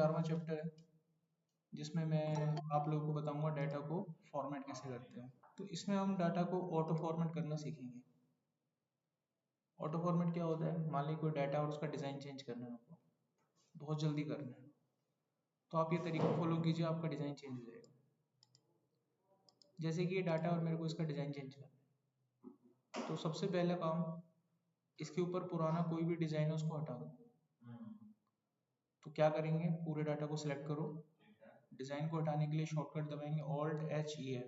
11वां chapter है जिसमें मैं आप लोगों को बताऊंगा डाटा को फॉर्मेट कैसे करते हैं। तो इसमें हम डाटा को ऑटो फॉर्मेट करना सीखेंगे। ऑटो फॉर्मेट क्या होता है? मान लीजिए कोई डाटा और उसका डिज़ाइन चेंज करना है आपको, बहुत जल्दी करना है, तो आप ये तरीका फॉलो कीजिए, आपका डिज़ाइन चेंज हो जाएगा। जैसे कि ये डाटा और मेरे को इसका डिज़ाइन चेंज करना है, तो सबसे पहला काम, इसके ऊपर पुराना कोई भी डिज़ाइन है उसको हटा दो। तो क्या करेंगे, पूरे डाटा को सिलेक्ट करो, डिज़ाइन को हटाने के लिए शॉर्टकट दबाएंगे Alt+H+EF।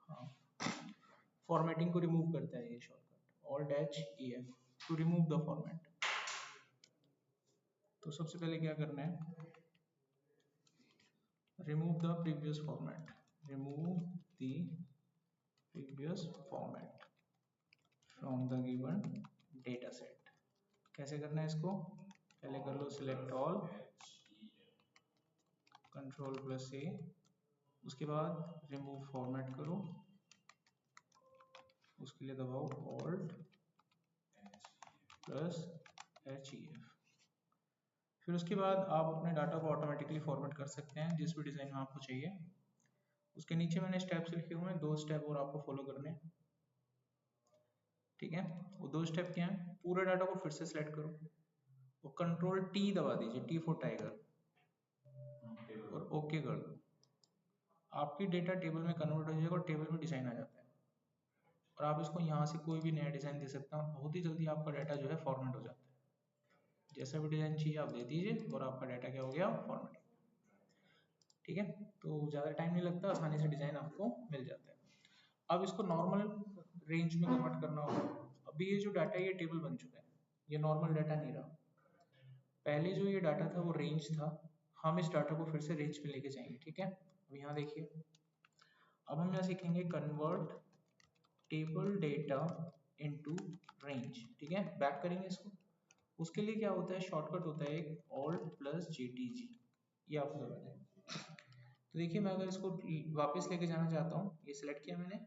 हाँ, फॉर्मेटिंग को रिमूव करता है ये shortcut Alt+H+EF to remove the format. तो सबसे पहले क्या करना है, remove the previous format, remove the previous format from the given data set। कैसे करना है इसको, पहले कर लो select all, Ctrl+A, उसके बाद remove format करो, उसके लिए दबाओ Alt+HEF। फिर उसके बाद आप अपने डाटा को ऑटोमेटिकली फॉर्मेट कर सकते हैं जिस भी डिज़ाइन में आपको चाहिए। उसके नीचे मैंने स्टेप्स लिखे हुए हैं, 2 स्टेप और आपको फॉलो करने हैं, ठीक है। वो 2 स्टेप क्या हैं, पूरे डाटा को फिर से सिलेक्ट करो और Ctrl+T दबा दीजिए, T फॉर टाइगर, और ओके कर दो। आपकी डेटा टेबल में कन्वर्ट हो जाएगा और टेबल में डिज़ाइन आ जाता है, और आप इसको यहाँ से कोई भी नया डिज़ाइन दे सकते हैं और बहुत ही जल्दी आपका डाटा जो है फॉर्मेट हो जाता है। जैसा भी डिज़ाइन चाहिए आप दे दीजिए और आपका डाटा क्या हो गया, फॉर्मेट, ठीक है। तो ज़्यादा टाइम नहीं लगता, आसानी से डिज़ाइन आपको मिल जाता है। अब इसको नॉर्मल रेंज में कन्वर्ट करना होगा। अभी ये जो डाटा है ये टेबल बन चुका है, ये नॉर्मल डाटा नहीं रहा। पहले जो ये डाटा था वो रेंज था, हम इस डाटा को फिर से रेंज में लेके जाएंगे, ठीक है। अब यहाँ देखिए, अब हम यहाँ सीखेंगे convert table data into range, ठीक है। बैक करेंगे इसको, उसके लिए क्या होता है, शॉर्टकट होता है एक Alt+JTG, ये आपको करना है। तो देखिए, मैं अगर इसको वापस लेके जाना चाहता हूँ, ये सिलेक्ट किया मैंने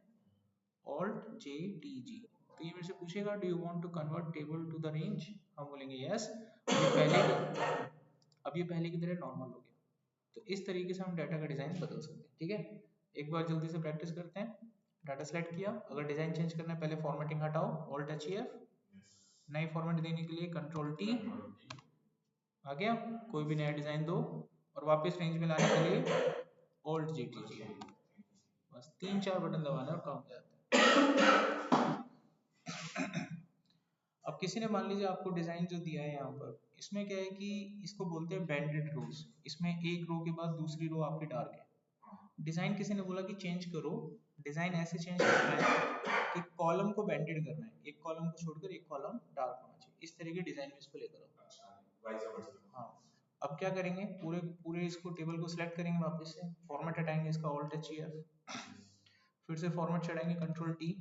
Alt+JTG, तो ये मेरे से पूछेगा do you want to convert table to the range, हम बोलेंगे यस। अब ये पहले की तरह नॉर्मल हो गया। तो इस तरीके से हम डाटा का डिजाइन बदल सकते हैं, ठीक है। एक बार जल्दी से प्रैक्टिस करते हैं। डाटा सेलेक्ट किया, अगर डिजाइन चेंज करना है पहले फॉर्मेटिंग हटाओ Alt+HEF, नई फॉर्मेट देने के लिए Ctrl+T, आ गया, कोई भी नया डिजाइन दो, और वापस रेंज में लाने के लिए Alt+JTG, बस 3-4 बटन दबाना और काम हो जाता है। अब किसी ने मान लीजिए आपको डिजाइन जो दिया है यहाँ पर, इसमें क्या है कि इसको बोलते हैं बैंडेड रोज, इसमें एक रो के बाद दूसरी रो आपकी डार्क है। डिजाइन किसी ने बोला कि चेंज करो, डिजाइन ऐसे चेंज करना है कि कॉलम को बैंडेड करना है, एक कॉलम को छोड़कर एक कॉलम डार्क होना चाहिए, इस तरह के डिजाइन में इसको लेकर आओ। हाँ, अब क्या करेंगे, पूरे पूरे इसको टेबल को सिलेक्ट करेंगे, वापस से फॉर्मेट हटाएंगे इसका Alt+HEF, फिर से फॉर्मेट चढ़ाएंगे Ctrl+T।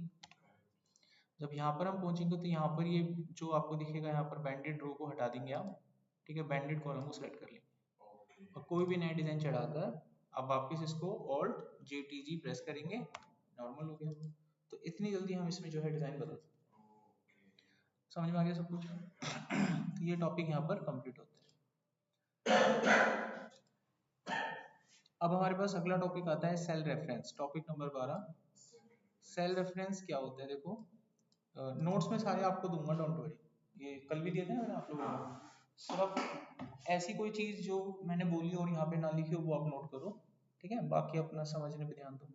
जब यहाँ पर हम पहुंचेंगे तो यहाँ पर ये जो आपको दिखेगा, यहाँ पर बैंडेड रो को हटा देंगे आप, ठीक है, बैंडेड कॉलम को सिलेक्ट कर लेंगे और कोई भी नया डिजाइन चढ़ाकर अब वापस इसको Alt+JTG प्रेस करेंगे, नॉर्मल हो गया। तो इतनी जल्दी हम इसमें जो है डिजाइन बदल सकते हैं। समझ में आ गया सब कुछ? तो ये टॉपिक यहाँ पर कंप्लीट होता है। अब हमारे पास अगला टॉपिक आता है cell reference, topic number 12। Cell reference क्या होता है, देखो नोट्स में सारे आपको दूंगा, डोंट वरी, ये कल भी दिए थे मैंने आप लोगों को। सिर्फ ऐसी कोई चीज जो मैंने बोली और यहाँ पे ना लिखी हो वो आप नोट करो, ठीक है, बाकी अपना समझने पे ध्यान दो।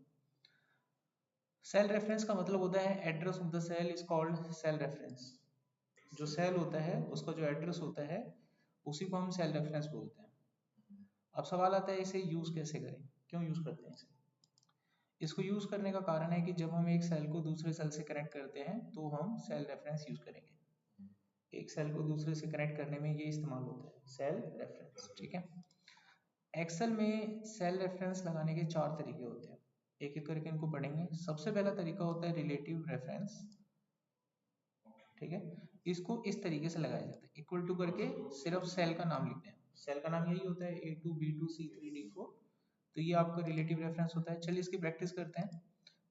सेल रेफरेंस का मतलब होता है address of the cell is called cell reference. जो सेल होता है उसका जो एड्रेस होता है उसी को हम सेल रेफरेंस बोलते हैं। अब सवाल आता है इसे यूज कैसे करें, क्यों यूज करते हैं इसे। इसको यूज करने का कारण है कि जब हम एक सेल को दूसरे सेल से कनेक्ट करते हैं तो हम सेल रेफरेंस यूज करेंगे। एक सेल को दूसरे से कनेक्ट करने में ये इस्तेमाल होता है, सेल रेफरेंस, ठीक है। एक्सेल में सेल रेफरेंस लगाने के 4 तरीके होते हैं, एक एक करके इनको पढ़ेंगे। सबसे पहला तरीका होता है रिलेटिव रेफरेंस, ठीक है। इसको इस तरीके से लगाया जाता है, इक्वल टू करके सिर्फ सेल का नाम लिखते हैं। सेल का नाम यही होता है A2 B2 C3 D4, तो ये आपका रिलेटिव रेफरेंस होता है। चलिए इसकी प्रैक्टिस करते हैं।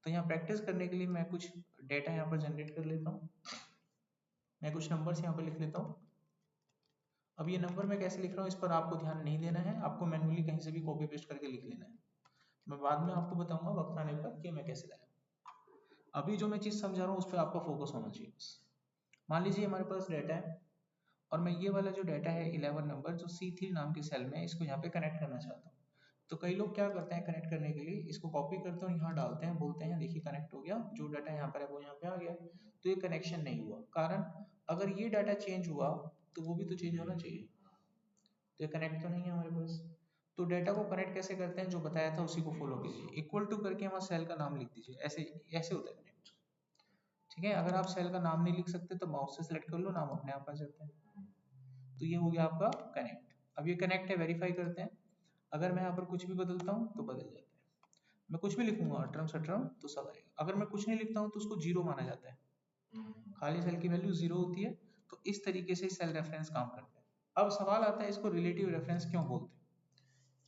तो यहाँ प्रैक्टिस करने के लिए मैं कुछ डेटा यहाँ पर जनरेट कर लेता हूँ, मैं कुछ नंबर्स यहाँ पर लिख लेता हूँ। अब ये नंबर मैं कैसे लिख रहा हूँ इस पर आपको ध्यान नहीं देना है, आपको मैन्युअली कहीं से भी कॉपी पेस्ट करके लिख लेना है। मैं बाद में आपको बताऊंगा वक्त आने पर कि मैं कैसे लाया। अभी जो मैं चीज़ समझा रहा हूँ उस पर आपका फोकस होना चाहिए बस। मान लीजिए हमारे पास डाटा है और मैं ये वाला जो डाटा है 11 नंबर जो C3 नाम के सेल में इसको यहाँ पे कनेक्ट करना चाहता हूँ। तो कई लोग क्या करते हैं कनेक्ट करने के लिए इसको कॉपी करते हैं और यहाँ डालते हैं, बोलते हैं देखिए कनेक्ट हो गया, जो डाटा यहाँ पर है वो यहाँ पे आ गया। तो ये कनेक्शन नहीं हुआ, कारण अगर ये डाटा चेंज हुआ तो वो भी तो चेंज होना चाहिए। तो ये कनेक्ट तो नहीं है हमारे पास। तो डाटा को कनेक्ट कैसे करते हैं, जो बताया था उसी को फॉलो कीजिए। इक्वल टू करके वहाँ सेल का नाम लिख दीजिए, ऐसे ऐसे होता है कनेक्ट। ठीक है, अगर आप सेल का नाम नहीं लिख सकते तो माउस से सेलेक्ट कर लो, नाम अपने आप आ जाता है। तो ये हो गया आपका कनेक्ट। अब ये कनेक्ट है, वेरीफाई करते हैं। अगर मैं यहाँ पर कुछ भी बदलता हूँ तो बदल जाता है। मैं कुछ भी लिखूंगा अटरम सटरम तो सब आएगा। अगर मैं कुछ नहीं लिखता हूँ तो उसको जीरो माना जाता है, खाली सेल की वैल्यू जीरो होती है। तो इस तरीके से सेल रेफरेंस काम करता है। अब सवाल आता है इसको रिलेटिव रेफरेंस क्यों बोलते हैं।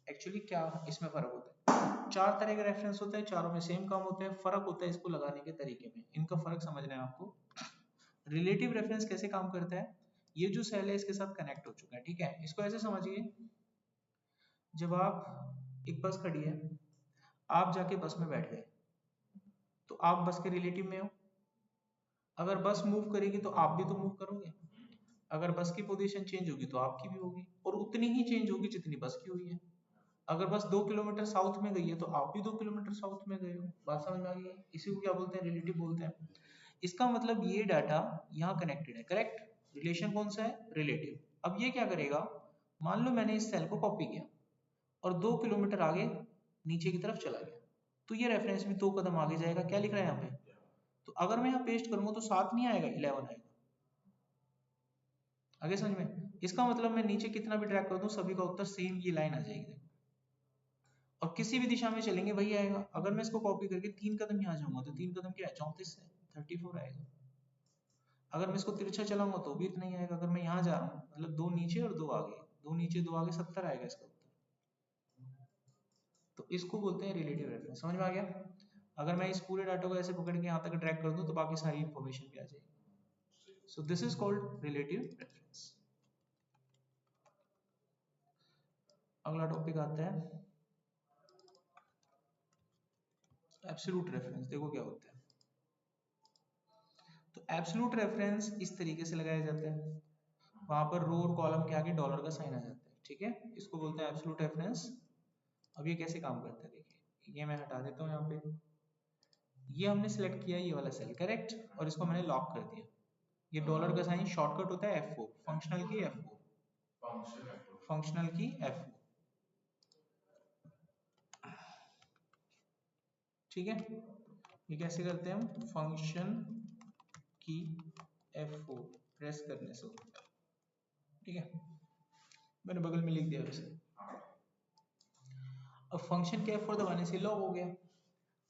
एक्चुअली क्या इसमें फर्क होता है, चार तरह के रेफरेंस होते हैं, चारों में सेम काम होते हैं, फर्क होता है इसको लगाने के तरीके में। इनका फर्क समझना है आपको। रिलेटिव रेफरेंस कैसे काम करता है, ये जो सेल है इसके साथ कनेक्ट हो चुका है। ठीक है, इसको ऐसे समझिए, जब आप एक बस खड़ी है, आप जाके बस में बैठ गए तो आप बस के रिलेटिव में हो। अगर बस मूव करेगी तो आप भी तो मूव करोगे। अगर बस की पोजीशन चेंज होगी तो आपकी भी होगी, और उतनी ही चेंज होगी जितनी बस की हुई है। अगर बस 2 किलोमीटर साउथ में गई है तो आप भी 2 किलोमीटर साउथ में गए हो। बात समझ में आ गई है। इसी को क्या बोलते हैं, रिलेटिव बोलते हैं। इसका मतलब ये डाटा यहाँ कनेक्टेड है, करेक्ट। रिलेशन कौन सा है, रिलेटिव। अब ये क्या करेगा, मान लो मैंने इस सेल को कॉपी किया और 2 किलोमीटर आगे नीचे की तरफ चला गया, तो ये रेफरेंस भी 2 कदम आगे जाएगा। क्या लिख रहा है यहाँ पे, तो अगर मैं यहाँ पेस्ट करूंगा तो 7 नहीं आएगा, 11 आएगा। आगे समझ में। इसका मतलब मैं नीचे कितना भी ट्रैक कर दूं सभी का उत्तर सेम ये लाइन आ जाएगी, और किसी भी दिशा में चलेंगे वही आएगा। अगर मैं इसको कॉपी करके 3 कदम यहाँ जाऊंगा तो 3 कदम क्या है, 34 है, 34 आएगा। अगर मैं इसको तिरछा चलाऊंगा तो भी इतना ही आएगा। अगर मैं यहाँ जा रहा हूँ मतलब 2 नीचे और 2 आगे, 2 नीचे 2 आगे 70 आएगा इसका उत्तर। तो इसको बोलते हैं रिलेटिव रेफरेंस। समझ में आ गया। अगर मैं इस पूरे डाटा को ऐसे पकड़ के यहाँ तक ड्रैग कर दूं तो बाकी सारी इंफॉर्मेशन भी आ जाएगी। So this is called relative reference. अगला टॉपिक आता है एब्सोल्यूट रेफरेंस। देखो क्या होता है। तो एब्सोल्यूट रेफरेंस इस तरीके से लगाया जाता है, वहां पर रो और कॉलम के आगे डॉलर का साइन आ जाता है। ठीक है, इसको बोलते हैं एब्सोल्यूट रेफरेंस। अब ये कैसे काम करता है देखिए, ये मैं हटा देता हूँ यहाँ पे। ये हमने सेलेक्ट किया ये वाला सेल, करेक्ट, और इसको मैंने लॉक कर दिया। ये डॉलर का साइन शॉर्टकट होता है F4, फंक्शनल की F4, फंक्शनल की F4। ठीक है, ये कैसे करते हैं हम, फंक्शन की F4 प्रेस करने से होता है। ठीक है, मैंने बगल में लिख दिया वैसे। अब फंक्शन के F4 दबाने से लॉक हो गया।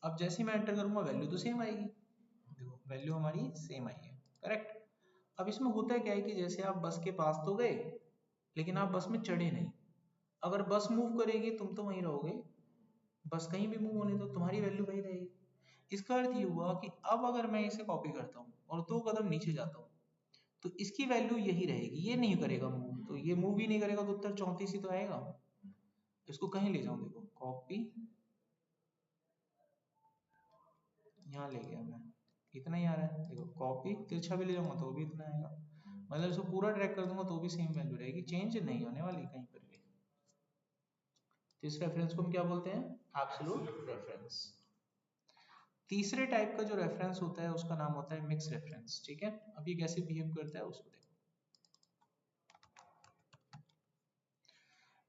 अब जैसे ही मैं एंटर करूंगा वैल्यू तो सेम आएगी। देखो वैल्यू हमारी सेम आई है, करेक्ट। अब इसमें होता क्या है कि जैसे आप बस के पास तो गए लेकिन आप बस में चढ़े नहीं। अगर बस मूव करेगी तुम तो वहीं रहोगे, बस कहीं भी मूव होने तो तुम्हारी वैल्यू वही रहेगी। इसका अर्थ ये हुआ कि अब अगर मैं इसे कॉपी करता हूँ और 2 कदम नीचे जाता हूँ तो इसकी वैल्यू यही रहेगी, ये नहीं करेगा मूव। तो ये मूव ही नहीं करेगा तो उत्तर 34 ही तो आएगा। इसको कहीं ले जाऊं, देखो कॉपी, यहाँ ले गया मैं, इतना ही आ रहा है। देखो कॉपी, तिरछा भी ले जाऊंगा तो भी इतना आएगा। मतलब इसको पूरा ट्रैक कर दूंगा तो भी सेम वैल्यू रहेगी, चेंज नहीं होने वाली कहीं पर भी। तो इस रेफरेंस को हम क्या बोलते हैं, एब्सोल्यूट रेफरेंस। तीसरे टाइप का जो रेफरेंस होता है उसका नाम होता है मिक्स रेफरेंस। ठीक है, अब ये कैसे बिहेव करता है उसको देखो।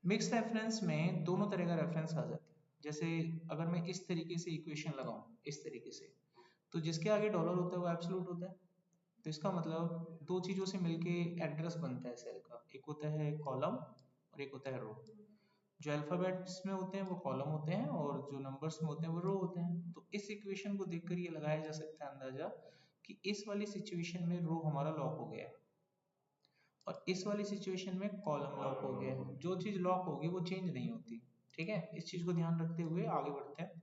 मिक्स रेफरेंस में दोनों तरह का रेफरेंस आ जाता है। जैसे अगर मैं इस तरीके से इक्वेशन लगाऊं, इस तरीके से, तो जिसके आगे डॉलर होता है वो एब्सोल्यूट होता है। तो इसका मतलब दो चीजों से मिलके एड्रेस बनता है सेल का, एक होता है कॉलम और एक होता है रो। जो अल्फाबेट्स में होते हैं वो कॉलम होते हैं और जो नंबर्स में होते हैं वो रो होते हैं। तो इस इक्वेशन को देखकर ये लगाया जा सकता है अंदाजा कि इस वाली सिचुएशन में रो हमारा लॉक हो गया है और इस वाली सिचुएशन में कॉलम लॉक हो गया है। जो चीज लॉक होगी वो चेंज नहीं होती। ठीक है, इस चीज को ध्यान रखते हुए आगे बढ़ते हैं।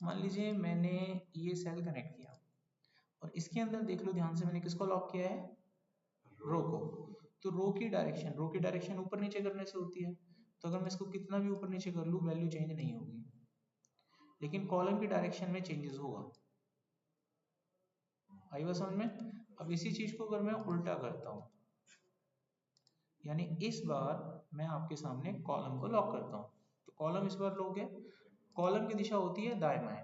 मान लीजिए मैंने ये सेल कनेक्ट किया और इसके अंदर देख लो ध्यान से, मैंने किसको लॉक किया है, रो को। तो रो की डायरेक्शन ऊपर नीचे करने से होती है, तो अगर मैं इसको कितना भी ऊपर नीचे कर लूँ वैल्यू चेंज नहीं होगी, लेकिन कॉलम की डायरेक्शन में चेंजेस होगा। आई बात समझ में? अब इसी चीज को अगर मैं उल्टा करता हूँ, यानी इस बार मैं आपके सामने कॉलम को लॉक करता हूँ, तो कॉलम इस बार लॉक है, कॉलम की दिशा होती है दाएं बाएं,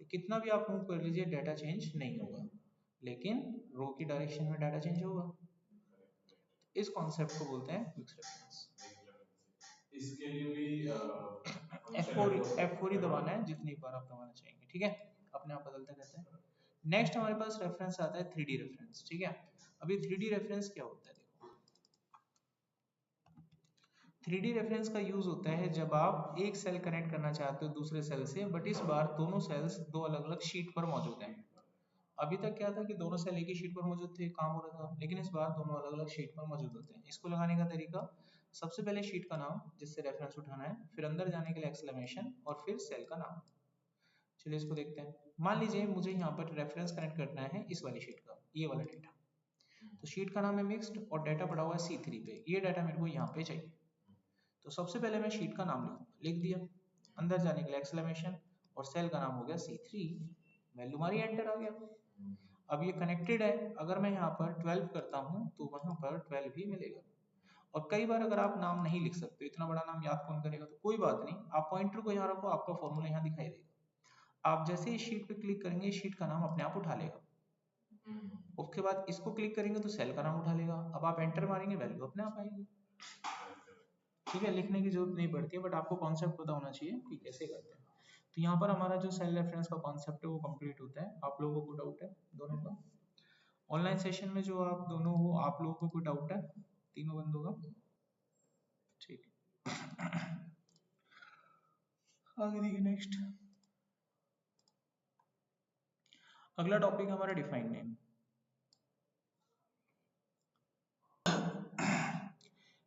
तो कितना भी आप मूव कर लीजिए डाटा चेंज नहीं होगा, लेकिन रो की डायरेक्शन में डाटा चेंज होगा। इस कॉन्सेप्ट को बोलते हैं क्विक रेफरेंस। इसके लिए भी F4 ही दबाना है जितनी बार आप दबाना चाहेंगे, ठीक है, अपने आप बदलते रहते हैं। नेक्स्ट हमारे पास रेफरेंस आता है 3D रेफरेंस, ठीक है। अभी 3D रेफरेंस क्या होता है, देखो 3D रेफरेंस का यूज होता है जब आप एक सेल कनेक्ट करना चाहते हो दूसरे सेल से, बट इस बार दोनों सेल्स दो अलग अलग शीट पर मौजूद हैं। अभी तक क्या था कि दोनों सेल एक ही शीट पर मौजूद थे, काम हो रहा था, लेकिन इस बार दोनों अलग अलग शीट पर मौजूद होते हैं। इसको लगाने का तरीका, सबसे पहले शीट का नाम जिससे रेफरेंस उठाना है, फिर अंदर जाने के लिए एक्सक्लेमेशन और फिर सेल का नाम। चलिए इसको देखते हैं। मान लीजिए मुझे यहाँ पर रेफरेंस कनेक्ट करना है इस वाली शीट का, ये वाला डेटा, तो शीट का नाम है मिक्स्ड और डाटा पड़ा हुआ है C3 पे, ये डाटा मेरे को यहाँ पे चाहिए। तो सबसे पहले मैं शीट का नाम लिखूंगा, लिख दिया, अंदर जाने के लिए एक्सक्लेमेशन और सेल का नाम हो गया C3, वैल्यू हमारी एंटर आ गया। अब ये कनेक्टेड है, अगर मैं यहाँ पर 12 करता हूँ तो वहाँ पर 12 ही मिलेगा। और कई बार अगर आप नाम नहीं लिख सकते, इतना बड़ा नाम याद कौन करेगा, तो कोई बात नहीं, आप पॉइंटर को यहाँ रखो, आपका फॉर्मूला यहाँ दिखाई देगा। आप जैसे ही शीट पे क्लिक करेंगे शीट का नाम अपने आप उठा लेगा, उसके बाद इसको क्लिक करेंगे तो सेल का नाम उठा लेगा, अब आप एंटर मारेंगे वैल्यू अपने आप आएगी। ठीक है, लिखने की जरूरत नहीं पड़ती है, बट आपको कॉन्सेप्ट पता होना चाहिए कि कैसे करते हैं। तो यहाँ पर हमारा जो सेल रेफरेंस का कॉन्सेप्ट है वो कंप्लीट होता है। आप लोगों को डाउट है दोनों का? ऑनलाइन सेशन में जो आप दोनों हो, आप लोगों को कोई डाउट है तीनों बंदों का? ठीक है, आगे देखिए नेक्स्ट। अगला टॉपिक हमारा डिफाइन नेम।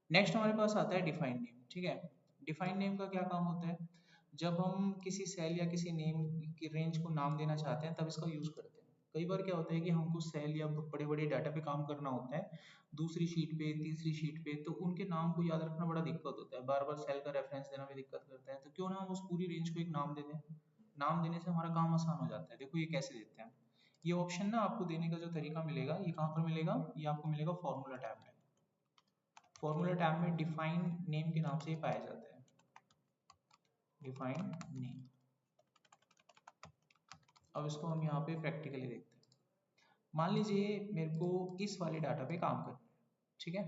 नेक्स्ट हमारे पास आता है डिफाइन नेम, ठीक है। डिफाइन नेम का क्या काम होता है, जब हम किसी सेल या किसी नेम की रेंज को नाम देना चाहते हैं तब इसका यूज करते हैं। कई बार क्या होता है कि हमको सेल या बड़े बड़े डाटा पे काम करना होता है, दूसरी शीट पे तीसरी शीट पे, तो उनके नाम को याद रखना बड़ा दिक्कत होता है, बार बार सेल का रेफरेंस देना भी दिक्कत करता है, तो क्यों ना हम उस पूरी रेंज को एक नाम दे दें। नाम देने से हमारा काम आसान हो जाता है। देखो ये कैसे देते हैं, ये ऑप्शन ना आपको देने का जो तरीका मिलेगा, ये कहाँ पर मिलेगा, ये आपको मिलेगा फॉर्मूला टैब में। फॉर्मूला टैब में डिफाइन नेम के नाम से ही पाया जाता है, डिफाइन नेम। अब इसको हम यहाँ पे प्रैक्टिकली देखते हैं। मान लीजिए मेरे को इस वाले डाटा पे काम करना है, ठीक है,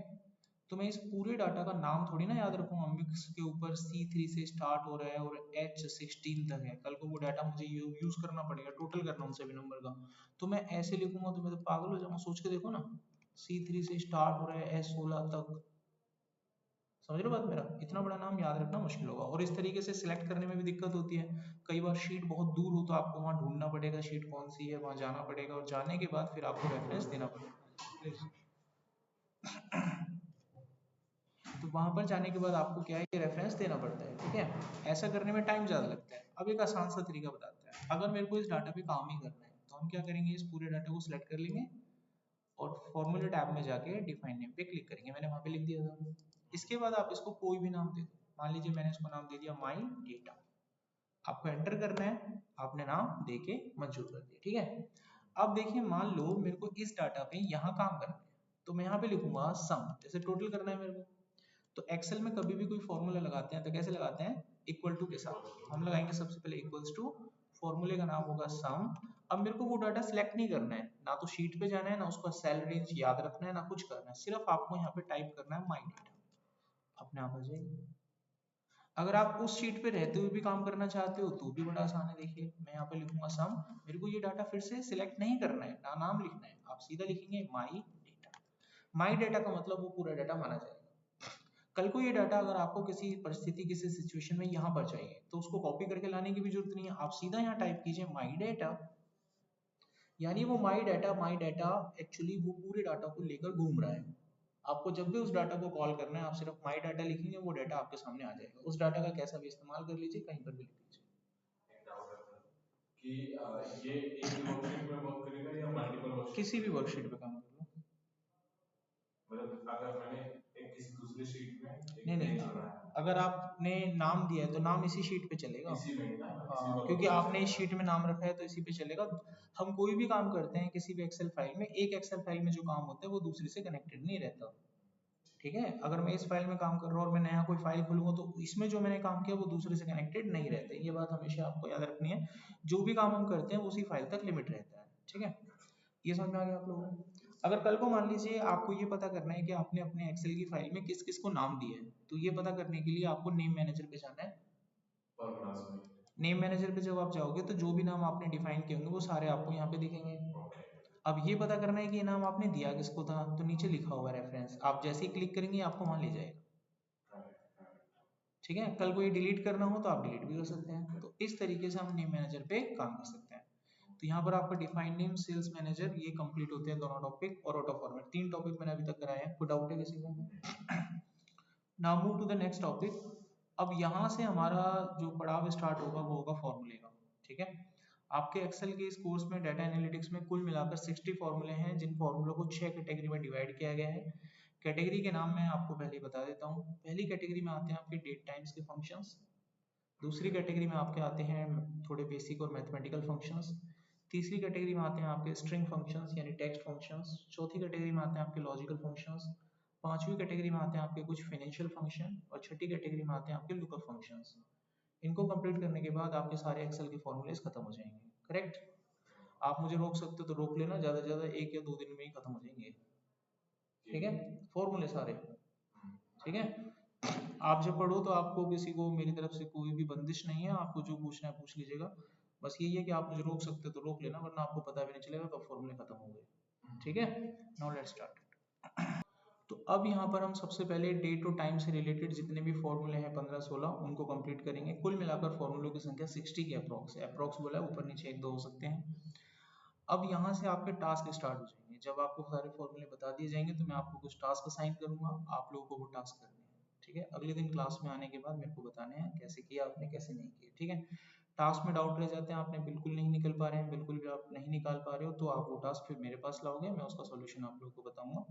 तो मैं इस पूरे डाटा का नाम थोड़ी ना याद रखूंगा, मिक्स के ऊपर C3 से स्टार्ट हो रहा है और H16 तक है, कल को वो डाटा मुझे यूज करना पड़ेगा, टोटल करना उन सभी नंबर का, तो मैं ऐसे लिखूंगा तो मैं तो पागल हो जाऊंगा। सोच के देखो ना, C3 से स्टार्ट हो रहा है H16 तक, समझ रहे हो बात मेरा, इतना बड़ा नाम याद रखना मुश्किल होगा। और इस तरीके से सिलेक्ट करने में भी दिक्कत होती है, कई बार शीट बहुत दूर हो तो आपको वहां ढूंढना पड़ेगा शीट कौन सी है, वहां जाना पड़ेगा, और जाने के बाद फिर आपको रेफरेंस देना पड़ेगा। तो वहां पर जाने के बाद आपको क्या है कि रेफरेंस देना पड़ता है, ठीक है। ऐसा करने में टाइम ज़्यादा लगता है। अब एक आसान सा तरीका बताते हैं, अगर मेरे को इस डाटा पे काम ही करना है तो हम क्या करेंगे, इस पूरे डाटा को सिलेक्ट कर लेंगे और फॉर्मूला टैब में जाके डिफाइन नेम पे क्लिक करेंगे, मैंने वहां पे लिख दिया था। इसके बाद आप इसको कोई भी नाम दे दो, मान लीजिए मैंने इसको नाम दे दिया माई डेटा, आपको एंटर करना है, आपने नाम दे के मंजूर कर दिया, ठीक है। अब देखिए मान लो मेरे को इस डाटा पे यहाँ काम करना है, तो मैं यहाँ पे लिखूंगा सम, जैसे टोटल करना है मेरे को। तो एक्सेल में कभी भी कोई फॉर्मूला लगाते हैं तो कैसे लगाते हैं, इक्वल टू के साथ हम लगाएंगे, सबसे पहले इक्वल्स टू, फॉर्मूले का नाम होगा सम। अब मेरे को वो डाटा सिलेक्ट नहीं करना है, ना तो शीट पे जाना है, ना उसका सेल रेंज याद रखना है, ना कुछ करना है, सिर्फ आपको यहाँ पे टाइप करना है माई डेटा, अपने आप आ जाएगा। अगर आप उस शीट पे रहते हुए भी काम करना चाहते हो तो भी बड़ा आसान है, देखिए मैं यहाँ पे लिखूंगा सम, मेरे को ये डाटा फिर से सिलेक्ट नहीं करना है, ना नाम लिखना है, आप सीधा लिखेंगे माई डेटा। माई डेटा का मतलब वो पूरा डाटा माना जाएगा। कल को ये डाटा अगर आपको किसी परिस्थिति किसी सिचुएशन में यहाँ पर चाहिए तो उसको कॉपी करके लाने की भी जरूरत नहीं है, आप सीधा यहाँ टाइप कीजिए माई डेटा, यानी वो माई डाटा एक्चुअली वो पूरे डाटा को लेकर घूम रहा है। आपको जब भी उस डाटा को कॉल करना है आप सिर्फ माई डाटा लिखेंगे, वो डाटा आपके सामने आ जाएगा। उस डाटा का कैसा भी इस्तेमाल कर लीजिए, कहीं पर भी लिख लीजिए। कि ये एक ही वर्कशीट में वर्क करेगा या मल्टीपल वर्कशीट, किसी भी वर्कशीट पे काम कर लो। मतलब अगर मैंने एक किसी दूसरी शीट में नहीं, अगर आपने नाम दिया है तो नाम इसी शीट पे चलेगा, इसी में ना, हाँ, क्योंकि आपने इस शीट में नाम रखा है तो इसी पे चलेगा। हम कोई भी काम करते हैं किसी भी एक्सेल फाइल में, एक एक्सेल फाइल में जो काम होता है वो दूसरे से कनेक्टेड नहीं रहता। ठीक है, अगर मैं इस फाइल में काम कर रहा हूँ और मैं नया कोई फाइल खोलूंगा तो इसमें जो मैंने काम किया वो दूसरे से कनेक्टेड नहीं रहते। ये बात हमेशा आपको याद रखनी है, जो भी काम हम करते हैं उसी फाइल तक लिमिट रहता है। ठीक है, ये समझ में आ गया आप लोगों को। अगर कल को मान लीजिए आपको ये पता करना है कि आपने अपने एक्सेल की फाइल में किस किस को नाम दिए हैं, तो ये पता करने के लिए आपको नेम मैनेजर पे जाना है। नेम मैनेजर पे जब आप जाओगे तो जो भी नाम आपने डिफाइन किए होंगे वो सारे आपको यहाँ पे दिखेंगे। अब ये पता करना है कि ये नाम आपने दिया किसको था, तो नीचे लिखा हुआ रेफरेंस, आप जैसे ही क्लिक करेंगे आपको वहां ले जाएगा। ठीक है, कल को ये डिलीट करना हो तो आप डिलीट भी कर सकते हैं। तो इस तरीके से हम नेम मैनेजर पे काम कर सकते हैं। तो यहाँ पर आपका डिफाइन नेम, सेल्स मैनेजर, ये कंप्लीट होते हैं दोनों टॉपिक, और ऑटो फॉर्मेट। 3 टॉपिक मैंने अभी तक कराए हैं। कोई डाउट है किसी को? Now move to the next topic. अब यहाँ से हमारा जो पड़ाव स्टार्ट होगा वो होगा फॉर्मूले का। ठीक है, आपके एक्सेल के इस कोर्स में डाटा एनालिटिक्स में कुल मिलाकर 60 फॉर्मूले हैं, जिन फॉर्मूलों को 6 कैटेगरी में डिवाइड किया गया है। कैटेगरी के नाम मैं आपको पहले ही बता देता हूँ। पहली कैटेगरी में आते हैं आपके डेट टाइम्स के फंक्शंस। दूसरी कैटेगरी में आपके आते हैं थोड़े बेसिक और मैथमेटिकल फंक्शंस। तीसरी कैटेगरी में आते हैं आपके स्ट्रिंग फंक्शंस यानी टेक्स्ट फंक्शंस। चौथी कैटेगरी में आते हैं आपके लॉजिकल फंक्शंस। पांचवी कैटेगरी में आते हैं आपके कुछ फाइनेंशियल फंक्शन, और छठी कैटेगरी में आते हैं आपके लुकअप फंक्शंस। इनको कंप्लीट करने के बाद आपके सारे एक्सेल के फॉर्मूलेस खत्म हो जाएंगे। करेक्ट? आप मुझे रोक सकते हो तो रोक लेना, ज़्यादा से ज़्यादा 1 या 2 दिन में ही खत्म हो जाएंगे। ठीक है, फॉर्मूले सारे। ठीक है, आप जब पढ़ो तो आपको किसी को मेरी तरफ से कोई भी बंदिश नहीं है, आपको जो पूछना है पूछ लीजिएगा। बस यही है कि आप मुझे रोक सकते हो तो रोक लेना, वरना आपको पता भी नहीं चलेगा कब फॉर्मूले खत्म हो गए। ठीक है, नाउ लेट्स स्टार्ट। तो अब यहाँ पर हम सबसे पहले डेट और टाइम से रिलेटेड जितने भी फॉर्मूले हैं 15-16 उनको कंप्लीट करेंगे। कुल मिलाकर फॉर्मूलों की संख्या 60 के अप्रॉक्स है। अप्रॉक्स बोला है, ऊपर नीचे 1-2 हो सकते हैं। अब यहाँ से आपके टास्क स्टार्ट हो जाएंगे। जब आपको सारे फॉर्मूले बता दिए जाएंगे तो मैं आपको कुछ टास्क असाइन करूंगा, आप लोगों को वो टास्क करने हैं। ठीक है, अगले दिन क्लास में आने के बाद मेरे को बताने हैं कैसे किया आपने, कैसे नहीं किया। ठीक है, टास्क में डाउट रह जाते हैं, आपने बिल्कुल नहीं निकल पा रहे हैं, बिल्कुल भी आप नहीं निकाल पा रहे हो, तो आप वो टास्क फिर मेरे पास लाओगे, मैं उसका सोल्यूशन आप लोगों को बताऊंगा,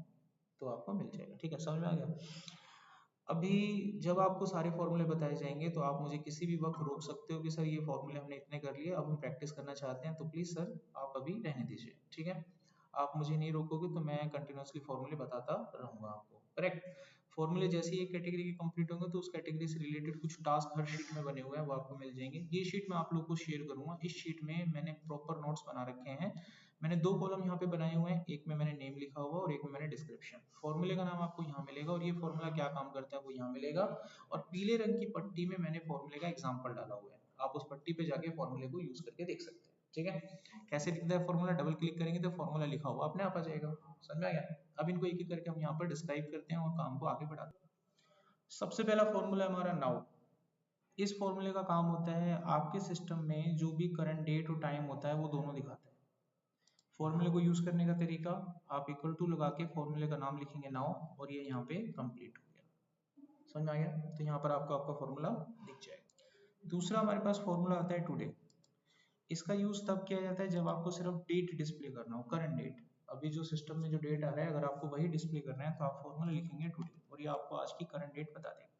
तो आपको मिल जाएगा। ठीक है, समझ में आ गया? अभी जब आपको सारे फॉर्मूले बताए जाएंगे तो आप मुझे किसी भी वक्त रोक सकते हो कि सर ये फॉर्मूले हमने इतने कर लिए, अब हम प्रैक्टिस करना चाहते हैं, तो प्लीज़ सर आप अभी रहने दीजिए। ठीक है, आप मुझे नहीं रोकोगे तो मैं कंटिन्यूसली फॉर्मूले बताता रहूँगा आपको। करेक्ट? फॉर्मूले जैसे ही एक कैटेगरी के कंप्लीट होंगे तो उस कैटेगरी से रिलेटेड कुछ टास्क हर शीट में बने हुए हैं, वो आपको मिल जाएंगे। ये शीट मैं आप लोग को शेयर करूँगा। इस शीट में मैंने प्रॉपर नोट्स बना रखे हैं। मैंने 2 कॉलम यहाँ पे बनाए हुए हैं, एक में मैंने नेम लिखा हुआ और एक में मैंने डिस्क्रिप्शन। फॉर्मूले का नाम आपको यहाँ मिलेगा और ये फॉर्मूला क्या काम करता है वो यहाँ मिलेगा, और पीले रंग की पट्टी में मैंने फॉर्मूले का एग्जाम्पल डाला हुआ है। आप उस पट्टी पे जाके फॉर्मूले को यूज करके देख सकते हैं। ठीक है, कैसे दिखता है फॉर्मूला? डबल क्लिक करेंगे तो फॉर्मूला लिखा हुआ अपने आप आ जाएगा। समझ में आ गया? अब इनको एक एक करके हम यहाँ पर डिस्क्राइब करते हैं और काम को आगे बढ़ाते हैं। सबसे पहला फॉर्मूला हमारा नाउ। इस फॉर्मूले का काम होता है आपके सिस्टम में जो भी करंट डेट और टाइम होता है वो दोनों दिखाता है। फॉर्मूले को यूज करने का तरीका, आप इक्वल टू लगा के फॉर्मूले का नाम लिखेंगे नाउ, और ये यहाँ पे कंप्लीट हो गया। समझ में आ गया? तो यहाँ पर आपको आपका फॉर्मूला दिख जाएगा। दूसरा हमारे पास फॉर्मूला आता है टुडे। इसका यूज तब किया जाता है जब आपको सिर्फ डेट डिस्प्ले करना हो, करंट डेट। अभी जो सिस्टम में जो डेट आ रहा है अगर आपको वही डिस्प्ले करना है तो आप फॉर्मूला लिखेंगे टुडे, और ये आपको आज की करंट डेट बता देगा।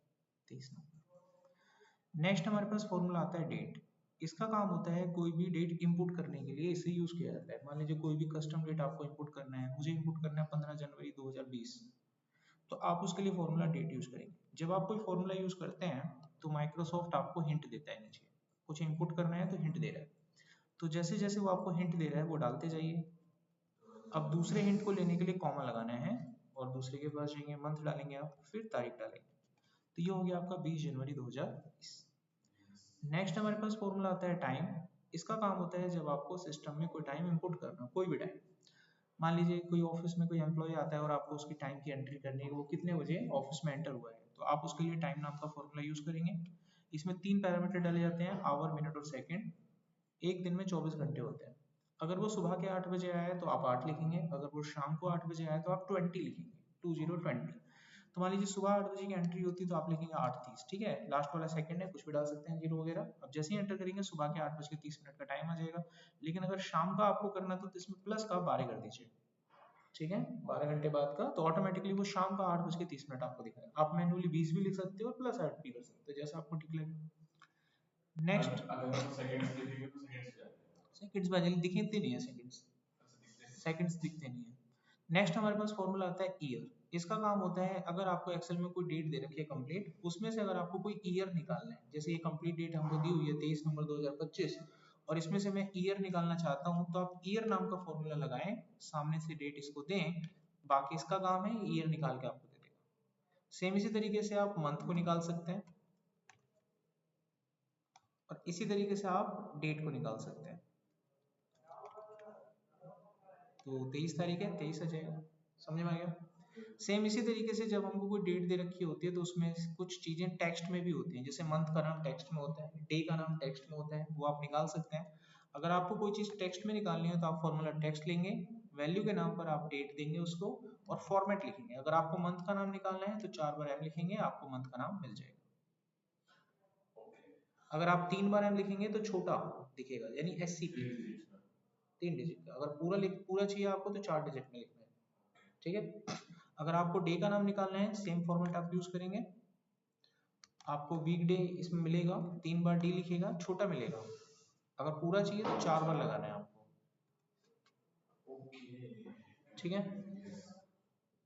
23 नवंबर। नेक्स्ट हमारे पास फॉर्मूला आता है डेट। इसका काम होता है कोई भी डेट इंपुट करने के लिए इसे यूज किया जाता है। मान लीजिए कोई भी कस्टम डेट आपको इंपुट करना है, मुझे इंपुट करना है 15 जनवरी 2020, तो आप उसके लिए फॉर्मूला डेट यूज करेंगे। जब आप कोई फॉर्मूला यूज करते हैं तो माइक्रोसॉफ्ट आपको हिंट देता है, नीचे कुछ इंपुट करना है तो हिंट दे रहा है, तो जैसे जैसे वो आपको हिंट दे रहा है वो डालते जाइए। अब दूसरे हिंट को लेने के लिए कॉमा लगाना है, और दूसरे के पास जाएंगे, मंथ डालेंगे आप, फिर तारीख डालेंगे, तो ये हो गया आपका 20 जनवरी 2020। नेक्स्ट हमारे पास फॉर्मूला आता है टाइम। इसका काम होता है जब आपको सिस्टम में कोई टाइम इंपुट करना हो, कोई भी टाइम। मान लीजिए कोई ऑफिस में कोई एम्प्लॉय आता है और आपको उसकी टाइम की एंट्री करनी है, वो कितने बजे ऑफिस में एंटर हुआ है, तो आप उसके लिए टाइम नाम का फॉर्मूला यूज करेंगे। इसमें 3 पैरामीटर डाले जाते हैं, आवर, मिनट और सेकंड। एक दिन में 24 घंटे होते हैं। अगर वो सुबह के 8 बजे आया है तो आप 8 लिखेंगे, अगर वो शाम को 8 बजे आया है तो आप 20 लिखेंगे, 2020। तो मान लीजिए सुबह 8 बजे की एंट्री होती है तो आप लिखेंगे 8:30। ठीक है, लास्ट वाला सेकंड है, कुछ भी डाल सकते हैं, जीरो वगैरह। अब जैसे ही एंटर करेंगे सुबह के 8:30 का टाइम आ जाएगा। लेकिन अगर शाम का आपको करना तो इसमें प्लस का 12 कर दीजिए। ठीक है, 12 घंटे बाद का, तो ऑटोमेटिकली वो शाम का 8:30 आपको दिखाएगा। आप मैनुअली 20 भी लिख सकते हो और प्लस 8 भी कर सकते हो, जैसा आपको ठीक लगे। नेक्स्ट, सेकंड्स में दिखते नहीं है, सेकंड्स दिखते नहीं है। नेक्स्ट हमारे पास फॉर्मूला आता है ईयर। इसका काम होता है, अगर आपको एक्सेल में कोई डेट दे रखी है कंप्लीट, उसमें से अगर आपको कोई ईयर निकालना है, जैसे ये कंप्लीट डेट हमको दी हुई है 23 नवंबर 2025, और इसमें से मैं ईयर निकालना चाहता हूं, तो आप ईयर नाम का फॉर्मूला लगाएं, सामने से डेट इसको दें, बाकी इसका काम है ईयर निकाल के आपको दे देगा। सेम इसी तरीके से आप मंथ को निकाल सकते हैं, और इसी तरीके से आप डेट को निकाल सकते हैं। तो 23 तारीख है, 23 आ जाएगा, समझ में आ गया। सेम इसी तरीके से जब हमको कोई डेट दे रखी होती है, तो उसमें कुछ चीजें टेक्स्ट में भी होती हैं, जैसे मंथ का नाम टेक्स्ट में होता है, डे का नाम टेक्स्ट में होता है, वो आप निकाल सकते हैं। अगर आपको कोई चीज टेक्स्ट में निकालनी है तो आप फॉर्मूला टेक्स्ट लेंगे, वैल्यू के नाम पर आप डेट देंगे उसको, और फॉर्मेट लिखेंगे। अगर आपको मंथ का नाम निकालना है तो 4 बार एम लिखेंगे, आपको मंथ का नाम मिल जाएगा। अगर आप 3 बार एम लिखेंगे तो छोटा दिखेगा, यानी SCP, 3 डिजिट का। अगर पूरा चाहिए आपको तो 4 डिजिट में लिखना है, ठीक है। अगर आपको डे का नाम निकालना है, सेम फॉर्मेट आप यूज करेंगे। आपको वीकडे इसमें मिलेगा, 3 बार डी लिखेगा, छोटा मिलेगा। अगर पूरा चाहिए तो 4 बार लगाना है आपको, ठीक है।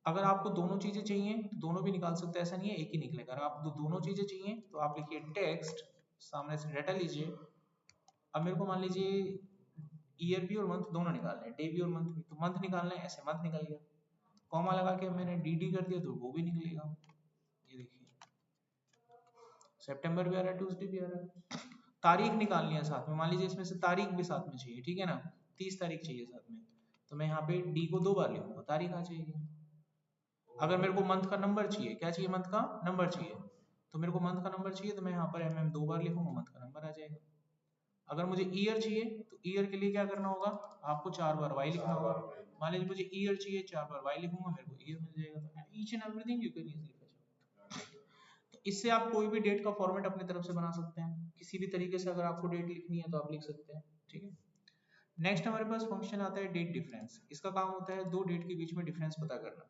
अगर आपको दोनों चीजें चाहिए तो दोनों भी निकाल सकते हैं, ऐसा नहीं है एक ही निकलेगा। अगर आपको दोनों चीजें चाहिए तो आप लिखिए टेक्स्ट, सामने से डाटा लीजिए। अब मेरे को मान लीजिए ईयर भी और मंथ दोनों निकालने हैं, डे भी और मंथ भी, तो मंथ निकालना है, ऐसे मंथ निकल गया। कॉमा लगा के मैंने डी कर दिया तो वो भी निकलेगा। ये देखिए, सितंबर भी आ रहा है, ट्यूसडे भी आ रहा है। तारीख निकालनी है साथ में, मान लीजिए इसमें से तारीख भी साथ में चाहिए, ठीक है ना, 30 तारीख चाहिए साथ में, तो मैं यहाँ पे डी को 2 बार लिखूंगा, तारीख आ जाएगी। अगर मेरे को मंथ का नंबर चाहिए, क्या चाहिए, मंथ का नंबर चाहिए, तो मेरे को मंथ का नंबर चाहिए, तो मैं यहाँ पर MM 2 बार लिखूंगा, मंथ का नंबर आ जाएगा। अगर मुझे ईयर चाहिए तो ईयर के लिए क्या करना होगा, आपको 4 बार वाई लिखना होगा। मान लीजिए मुझे ईयर चाहिए, 4 बार वाई लिखूंगा, मेरे को ईयर मिल जाएगा। Each and everything you can easily fetch out. तो इससे आप कोई भी डेट का फॉर्मेट अपनी तरफ से बना सकते हैं, किसी भी तरीके से। अगर आपको डेट लिखनी है तो आप लिख सकते हैं, ठीक है। नेक्स्ट हमारे पास फंक्शन आता है डेट डिफरेंस। इसका काम होता है दो डेट के बीच में डिफरेंस पता करना।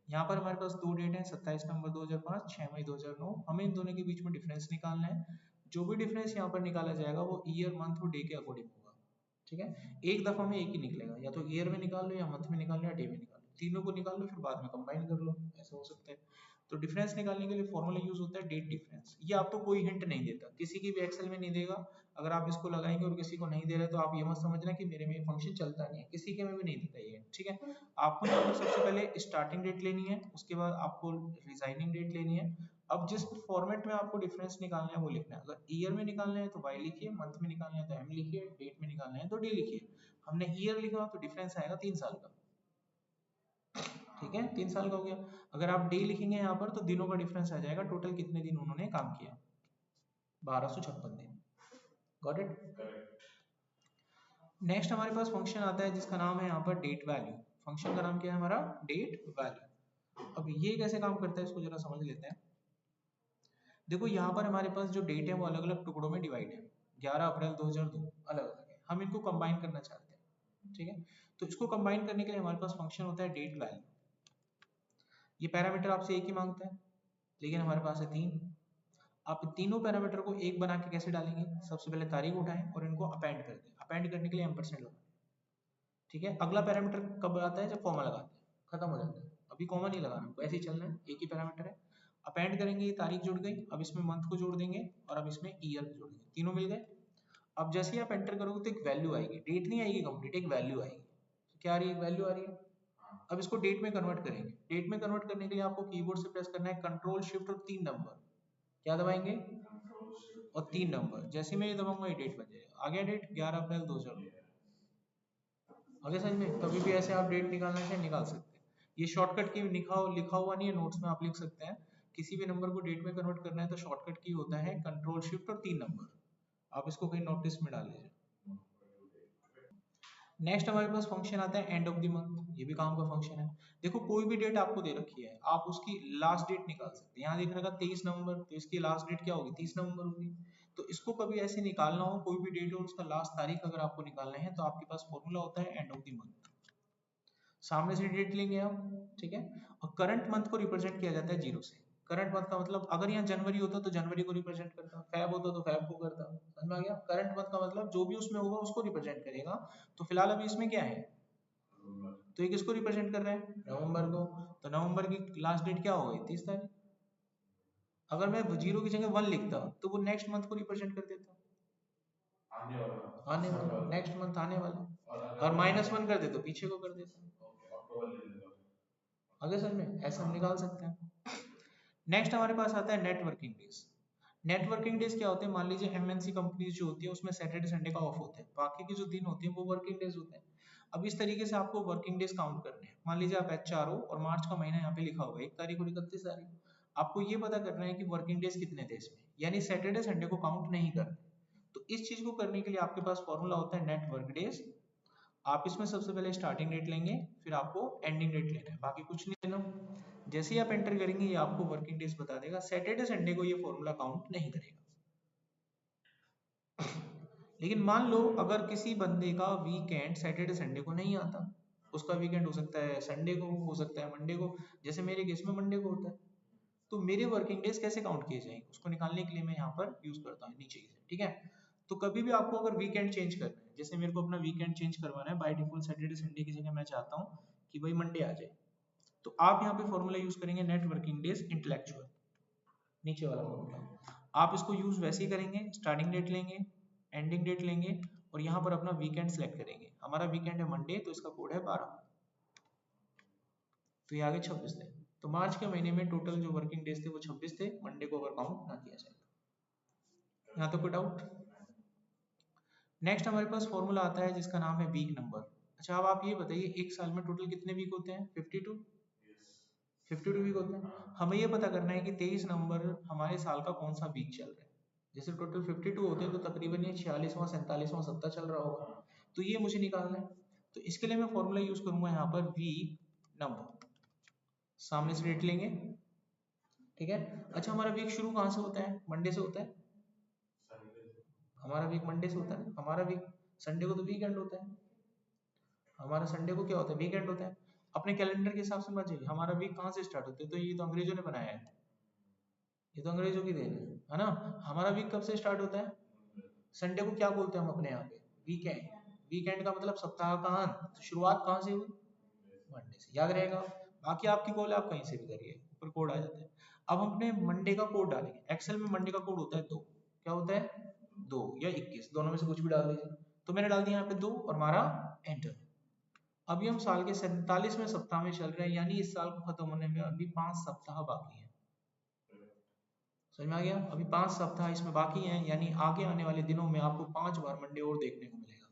यहाँ पर हमारे पास दो डेट है, 27 नवंबर 2005, 6 मई 2009। हमें इन दोनों के बीच में डिफरेंस निकालना है। जो भी डिफरेंस यहाँ पर निकाला जाएगा वो ईयर, मंथ और डे के अकॉर्डिंग होगा, ठीक है। एक दफा में एक ही निकलेगा, या तो ईयर में निकाल लो, या मंथ में निकाल लो, या डे में निकाल लो, तीनों को निकाल लो, फिर बाद में कंबाइन कर लो, ऐसा हो सकता है। तो डिफरेंस निकालने के लिए फॉर्मूला यूज होता है डेट डिफरेंस। ये आपको कोई हिंट नहीं देता, किसी की भी एक्सेल में नहीं देगा। अगर आप इसको लगाएंगे और किसी को नहीं दे रहे तो आप ये मत समझना कि मेरे में ये फंक्शन चलता नहीं है, किसी के में भी नहीं देता ये, ठीक है। आपको यहाँ पर सबसे पहले स्टार्टिंग डेट लेनी है, उसके बाद आपको रिजाइनिंग डेट लेनी है। अब जिस फॉर्मेट में आपको डिफरेंस निकालना है वो लिखना है। अगर ईयर में निकालना है तो वाई लिखिए, मंथ में निकालना है तो एम लिखिए, डेट में निकालना है तो डी लिखिए। हमने ईयर लिखा तो डिफरेंस आएगा 3 साल का, ठीक है, 3 साल का हो गया। अगर आप डे लिखेंगे यहाँ पर तो दिनों का डिफरेंस आ जाएगा, टोटल कितने दिन उन्होंने काम किया, 1256 दिन। Got it. नेक्स्ट हमारे पास फंक्शन आता है जिसका नाम है यहाँ पर डेट वैल्यू। फंक्शन का नाम क्या है हमारा, डेट वैल्यू। अब ये कैसे काम करता है इसको जरा समझ लेते हैं। देखो यहाँ पर हमारे पास जो डेट है वो अलग अलग टुकड़ों में डिवाइड है, 11 अप्रैल 2002 अलग अलग है। हम इनको कंबाइन करना चाहते हैं, ठीक है। तो इसको कंबाइन करने के लिए हमारे पास फंक्शन होता है डेट वैल्यू। ये पैरामीटर आपसे एक ही मांगता है, लेकिन हमारे पास है 3। आप तीनों पैरामीटर को एक बना के कैसे डालेंगे, सबसे पहले तारीख उठाएं और इनको अपेंड कर दें। अपेंड करने के लिए एम्परसेंड लगाएं, ठीक है। अगला पैरामीटर कब आता है, जब कॉमा लगाते हैं, खत्म हो जाता है। अभी कॉमा नहीं लगाना, ऐसे ही चलना है, एक ही पैरामीटर है। अपेंड करेंगे, ये तारीख जुड़ गई, अब इसमें मंथ को जोड़ देंगे और अब इसमें ईयर को जोड़ देंगे, तीनों मिल गए। अब जैसे ही आप एंटर करोगे तो एक वैल्यू आएगी, डेट नहीं आएगी कंप्लीट, एक वैल्यू आएगी। तो क्या आ रही है, एक वैल्यू आ रही है। अब इसको डेट में कन्वर्ट करेंगे। डेट में कन्वर्ट करने के लिए आपको कीबोर्ड से प्रेस करना है कंट्रोल शिफ्ट और 3 नंबर। क्या दबाएंगे, और 3 नंबर। जैसे मैं ये दबाऊंगा ये डेट बन जाएगा। आ गया डेट 11 अप्रैल 2000। आगे समझ में, कभी भी ऐसे आप डेट निकालना चाहे निकाल सकते हैं। ये शॉर्टकट की लिखा हुआ नहीं है, नोट्स में आप लिख सकते हैं। किसी भी नंबर को डेट में कन्वर्ट करना है तो शॉर्टकट की होता है कंट्रोल शिफ्ट और 3 नंबर। आप इसको कहीं नोटिस में डाल लीजिए। नेक्स्ट हमारे पास फंक्शन आता है एंड ऑफ द मंथ। ये भी काम का फंक्शन है। देखो कोई भी डेट आपको दे रखी है, आप उसकी लास्ट डेट निकाल सकते हैं। यहाँ देख रखा 23 नवंबर, तो इसकी लास्ट डेट क्या होगी, 30 नवंबर होगी। तो इसको कभी ऐसे निकालना हो, कोई भी डेट हो उसका लास्ट तारीख अगर आपको निकालना है, तो आपके पास फॉर्मूला होता है एंड ऑफ द मंथ। सामने से डेट लेंगे आप, ठीक है। और करंट मंथ को रिप्रेजेंट किया जाता है 0 से। करंट मंथ का मतलब अगर यहाँ जनवरी होता तो जनवरी को रिप्रेजेंट करता, फैब होता तो फैब को करता, समझ में आ गया। करंट मंथ का मतलब जो भी उसमें होगा उसको रिप्रेजेंट करेगा। तो फिलहाल अभी इसमें क्या है, तो ये किसको रिप्रेजेंट कर रहे हैं, नवंबर को। तो नवंबर की लास्ट डेट क्या हो गई, 30 तारीख। अगर मैं 0 की जगह 1 लिखता तो वो नेक्स्ट मंथ को रिप्रेजेंट कर देता, आने वाला नेक्स्ट मंथ आने वाला। और -1 कर दे तो पीछे को कर देता। आगे सर में ऐसा हम निकाल सकते हैं। नेक्स्ट हमारे पास आता है नेटवर्किंग डेज। नेटवर्किंग डेज क्या होते हैं, मान लीजिए एमएनसी कंपनीज जो होती है उसमें सैटरडे संडे का ऑफ होता है, बाकी के जो दिन होते हैं वो वर्किंग डेज होते हैं। अब इस तरीके से आपको वर्किंग डेज काउंट करने हैं। मान लीजिए आप एचआर हो और मार्च का महीना यहाँ पे लिखा होगा 1 तारीख और 31 तारीख। आपको ये पता करना है कि वर्किंग डेज कितने थे इसमें, यानी सैटरडे संडे को काउंट नहीं करना। तो इस चीज को करने के लिए आपके पास फॉर्मूला होता है नेट वर्क डेज। आप इसमें सबसे पहले स्टार्टिंग डेट लेंगे, फिर आपको एंडिंग डेट लेना है, बाकी कुछ नहीं लेना। जैसे ही आप एंटर करेंगे ये आपको वर्किंग डेज बता देगा। सैटरडे संडे को ये फॉर्मूला काउंट नहीं करेगा। लेकिन मान लो अगर किसी बंदे का वीकेंड सैटरडे संडे को नहीं आता, उसका वीकेंड हो सकता है संडे को, हो सकता है मंडे को, जैसे मेरे केस में मंडे को होता है, तो मेरे वर्किंग डेज कैसे काउंट किए जाएंगे उसको निकालने के लिए मैं यहाँ पर यूज करता हूँ नीचे से, ठीक है। तो कभी भी आपको अगर वीकेंड चेंज करना है, जैसे मेरे को अपना वीकेंड चेंज करवाना है, बाय डिफॉल्ट सैटरडे संडे की जगह मैं चाहता हूँ कि भाई मंडे आ जाए, तो आप यहाँ पे फॉर्मूला यूज करेंगे नेट वर्किंग डेज इंटेलेक्चुअल, नीचे वाला फॉर्मूला। आप इसको यूज वैसे ही करेंगे, स्टार्टिंग डेट लेंगे, एंडिंग डेट लेंगे और यहाँ पर अपना वीकेंड सेलेक्ट करेंगे। हमारा वीकेंड है मंडे तो इसका कोड है 12, तो ये आगे 26 थे। तो मार्च के महीने में टोटल जो वर्किंग डेज थे वो 26 थे, मंडे को अगर काउंट ना किया जाए। यहाँ तो कोई डाउट। नेक्स्ट हमारे पास फॉर्मूला आता है जिसका नाम है वीक नंबर। अच्छा अब आप ये बताइए एक साल में टोटल कितने वीक होते हैं, 52। 52 वीक होते हैं। हमें ये पता करना है कि 23 नंबर हमारे साल का कौन सा वीक चल रहा है। जैसे टोटल 52 होते हैं तो तकरीबन ये 46वां 47वां सप्ताह चल रहा होगा, तो ये मुझे निकालना है। तो इसके लिए मैं फॉर्मूला यूज करूंगा यहाँ पर वीक नंबर, सामने से डेट लेंगे, ठीक है। अच्छा हमारा वीक शुरू कहाँ से होता है, मंडे से होता है। हमारा वीक मंडे से होता है, हमारा वीक संडे को तो वीकेंड होता है, हमारा संडे को क्या होता है, वीकेंड होता है। अपने कैलेंडर के हिसाब से समझिए हमारा वीक कहाँ से स्टार्ट होता है, तो ये तो अंग्रेजों ने बनाया है, ये तो अंग्रेजों की देन है ना। हमारा वीक कब से स्टार्ट होता है, संडे को क्या बोलते हैं हम अपने यहाँ पे, वीकेंड। वीकेंड का मतलब सप्ताह का अंत, तो शुरुआत कहाँ से हुई, मंडे से, याद रहेगा। बाकी आपकी कॉल आप कहीं से भी करिए, ऊपर कोड आ जाता है। अब हम अपने मंडे का कोड डालेंगे। एक्सेल में मंडे का कोड होता है 2, क्या होता है 2 या 21, दोनों में से कुछ भी डाल दीजिए। तो मैंने डाल दिया यहाँ पे 2 और मारा एंटर। अभी हम साल के 47वें सप्ताह में चल रहे हैं, यानी इस साल को खत्म होने में अभी 5 सप्ताह बाकी है। समझ में आ गया, अभी 5 सप्ताह इसमें बाकी हैं, यानी आगे आने वाले दिनों में आपको 5 बार मंडे और देखने को मिलेगा।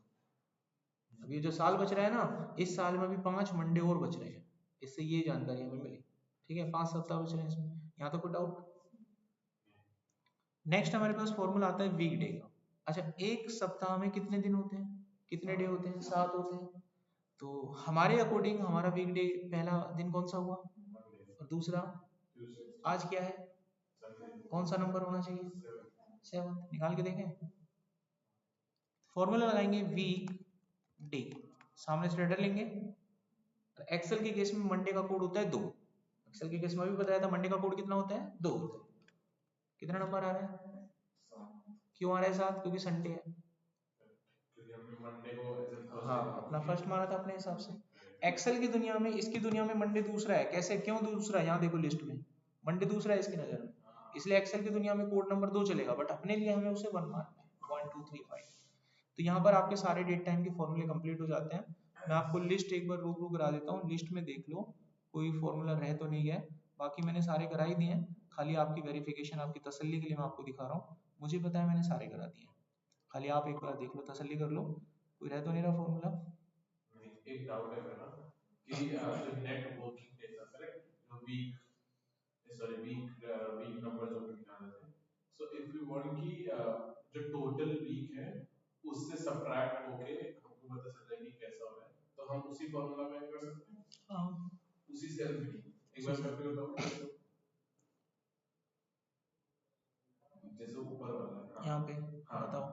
अभी जो साल बच रहा है ना, इस साल में अभी 5 मंडे और बच रहे हैं, इससे ये जानकारी हमें मिली, ठीक है। 5 सप्ताह बच रहे हैं इसमें, यहाँ तो कोई डाउट। नेक्स्ट हमारे पास फॉर्मूला आता है वीक डे का। अच्छा एक सप्ताह में कितने दिन होते हैं, कितने डे होते हैं, 7 होते हैं। तो हमारे अकॉर्डिंग हमारा वीक डे पहला दिन कौन सा हुआ, और दूसरा आज क्या है, कौन सा नंबर होना चाहिए, 7। निकाल के देखें, फॉर्मूला लगाएंगे वीक डे, सामने से लेटर लेंगे। एक्सेल के केस में मंडे का कोड होता है 2, एक्सेल के केस में भी बताया था मंडे का कोड कितना होता है 2 होता है। कितना नंबर आ रहा है, क्यों आ रहा है 7, क्योंकि संडे है, हाँ अपना फर्स्ट मारा था अपने हिसाब से। एक्सेल की दुनिया में, इसकी दुनिया में मंडे दूसरा है, कैसे क्यों दूसरा है, यहाँ देखो लिस्ट में मंडे दूसरा है इसकी नजर में, इसलिए एक्सेल की दुनिया में कोड नंबर 2 चलेगा, बट अपने लिए हमें उसे 1 मारना है, 1 2 3 5। तो यहाँ पर आपके सारे डेट टाइम के फॉर्मूले कंप्लीट हो जाते हैं। मैं आपको लिस्ट एक बार रूबरू करा देता हूँ, लिस्ट में देख लो कोई फॉर्मूला रह तो नहीं गया। बाकी मैंने सारे करा ही दिए हैं, खाली आपकी वेरिफिकेशन आपकी तसल्ली के लिए मैं आपको दिखा रहा हूँ। मुझे पता है मैंने सारे करा दिए हैं, खाली आप एक बार देख लो, तसल्ली कर लो, कोई रह तो नहीं रहा फॉर्मूला। एक डाउट है मेरा कि जो नेट वर्किंग डेज था करेक्ट, जो week sorry week week number जो भी निकाले थे, सो इफ यू वांट कि जो टोटल वीक है उससे सब्ट्रैक्ट होके हमको पता चल जाए कि कैसा हो रहा है, तो हम उसी फॉर्मूला में कर सकते हैं। हाँ उसी सेल में एक बार करके बताओ, जैसे ऊपर वाला यहाँ पे, हाँ बताओ।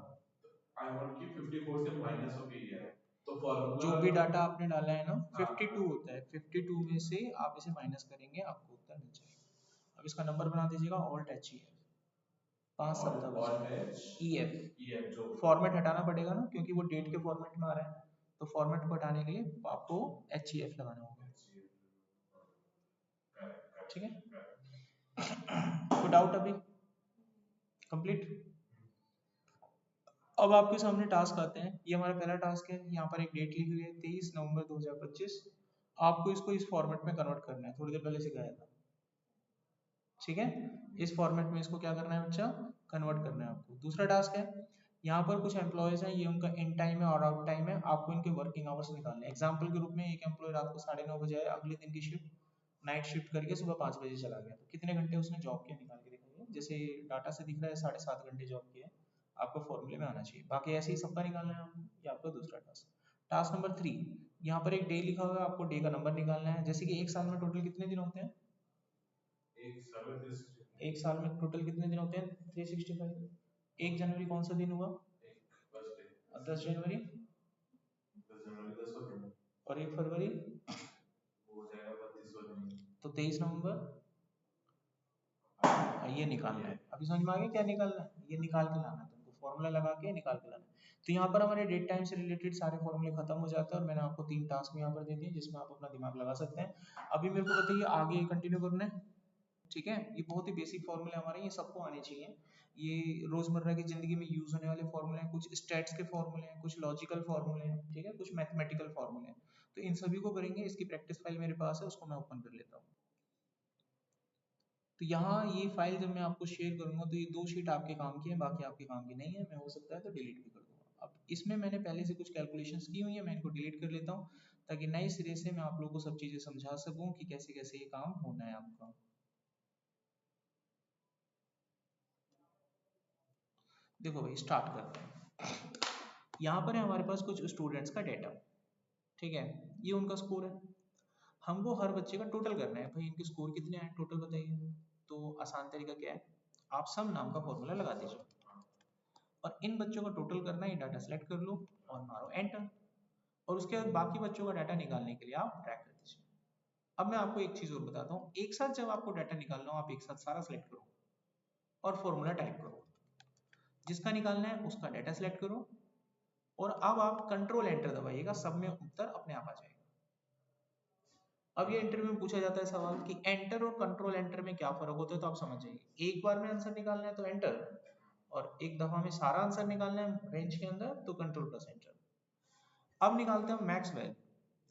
आई वांट कि 54 से माइनस होके ये है, तो जो भी डाटा आपने डाला है ना 52 होता है, 52 में से आप इसे माइनस करेंगे, आपको उत्तर मिल जाएगा। अब इसका नंबर बना दीजिएगा ऑल्ट एच ई एफ, 5 सप्ताह ई एफ। फॉर्मेट हटाना पड़ेगा ना, क्योंकि वो डेट के फॉर्मेट में आ रहा है, तो फॉर्मेट को हटाने के लिए आपको एच ई एफ लगाना होगा। ठीक है, कोई डाउट अभी? कंप्लीट। अब आपके सामने टास्क आते हैं। ये हमारा पहला टास्क है। यहाँ पर एक डेट लिखी हुई है 23 नवंबर 2025। आपको इसको इस फॉर्मेट में कन्वर्ट करना है, थोड़ी देर पहले सिखाया था। ठीक है, इस फॉर्मेट में इसको क्या करना है बच्चा, कन्वर्ट करना है आपको। दूसरा टास्क है, यहाँ पर कुछ एम्प्लॉयज हैं, ये उनका इन टाइम है और आउट टाइम है, आपको इनके वर्किंग आवर्स निकालने हैं। एग्जाम्पल के रूप में एक एम्प्लॉय रात को 9:30 बजे आया, अगले दिन की शिफ्ट नाइट शिफ्ट करके सुबह 5 बजे चला गया, तो कितने घंटे उसने जॉब किया निकाल के दिखाइए। जैसे डाटा से दिख रहा है 7.5 घंटे जॉब किया है, आपको फॉर्मूले में आना चाहिए। बाकी ऐसे ही सबका निकालना है आपको। ये आपका दूसरा टास्क। टास्क नंबर 3, यहाँ पर एक डे लिखा हुआ है, आपको डे का नंबर निकालना है। जैसे कि एक साल में टोटल कितने दिन होते हैं, एक साल में टोटल कितने दिन होते हैं 365। 1 जनवरी कौन सा दिन हुआ, 10 जनवरी, और 1 फरवरी तो 23 नवंबर। ये निकालना है। अभी समझ में आ गया क्या निकालना है, ये निकाल के लाना है तुमको, फॉर्मूला लगा के निकाल के लाना है। तो यहाँ पर हमारे डेट टाइम से रिलेटेड सारे फॉर्मूले खत्म हो जाते हैं, और मैंने आपको 3 टास्क यहाँ पर दे दिए जिसमें आप अपना दिमाग लगा सकते हैं। अभी मेरे को बताइए आगे कंटिन्यू करना है। ठीक है, ये बहुत ही बेसिक फॉर्मूले हमारे, ये सबको आने चाहिए। ये रोजमर्रा की जिंदगी में यूज होने वाले फॉर्मूले हैं, कुछ स्टैट्स के फॉर्मूले हैं, कुछ लॉजिकल फॉर्मूले हैं, ठीक है, कुछ मैथमेटिकल फॉर्मूले हैं। तो इन सभी को करेंगे। इसकी प्रैक्टिस फाइल मेरे पास है, उसको मैं ओपन कर लेता हूँ। तो यहाँ ये फाइल जब मैं आपको शेयर करूंगा तो ये 2 शीट आपके काम की है, बाकी आपके काम की नहीं है। मैं हो सकता है तो डिलीट भी कर दूंगा। अब इसमें मैंने पहले से कुछ कैलकुलेशंस की हुई है, मैं इनको डिलीट कर लेता हूँ ताकि नए सिरे से मैं आप लोगों को सब चीजें समझा सकूं कि कैसे कैसे ये काम होना है आपका। देखो भाई स्टार्ट करते हैं। यहाँ पर है हमारे पास कुछ स्टूडेंट्स का डेटा, ठीक है, ये उनका स्कोर है। हमको हर बच्चे का टोटल करना है, भाई इनके स्कोर कितने आए टोटल बताइए। तो आसान तरीका क्या है, आप सम नाम का फॉर्मूला लगा दीजिए और इन बच्चों का टोटल करना है, ये डाटा सेलेक्ट कर लो और मारो एंटर। और उसके बाद बाकी बच्चों का डाटा निकालने के लिए आप ट्रैक कर दीजिए। अब मैं आपको एक चीज और बताता हूँ, एक साथ जब आपको डाटा निकालना हो आप एक साथ सारा सेलेक्ट करो और फॉर्मूला टाइप करो, जिसका निकालना है उसका डाटा सेलेक्ट करो और अब आप कंट्रोल एंटर दबाइएगा, सब में उत्तर अपने आप आ जाएगा। अब ये इंटरव्यू में पूछा जाता है सवाल कि एंटर और कंट्रोल एंटर में क्या फर्क होता है, तो आप समझ जाइए। एक बार में आंसर निकालना है तो एंटर, और एक दफा में सारा आंसर निकालना है रेंज के अंदर तो कंट्रोल प्लस एंटर। अब निकालते हैं मैक्स वैल्यू।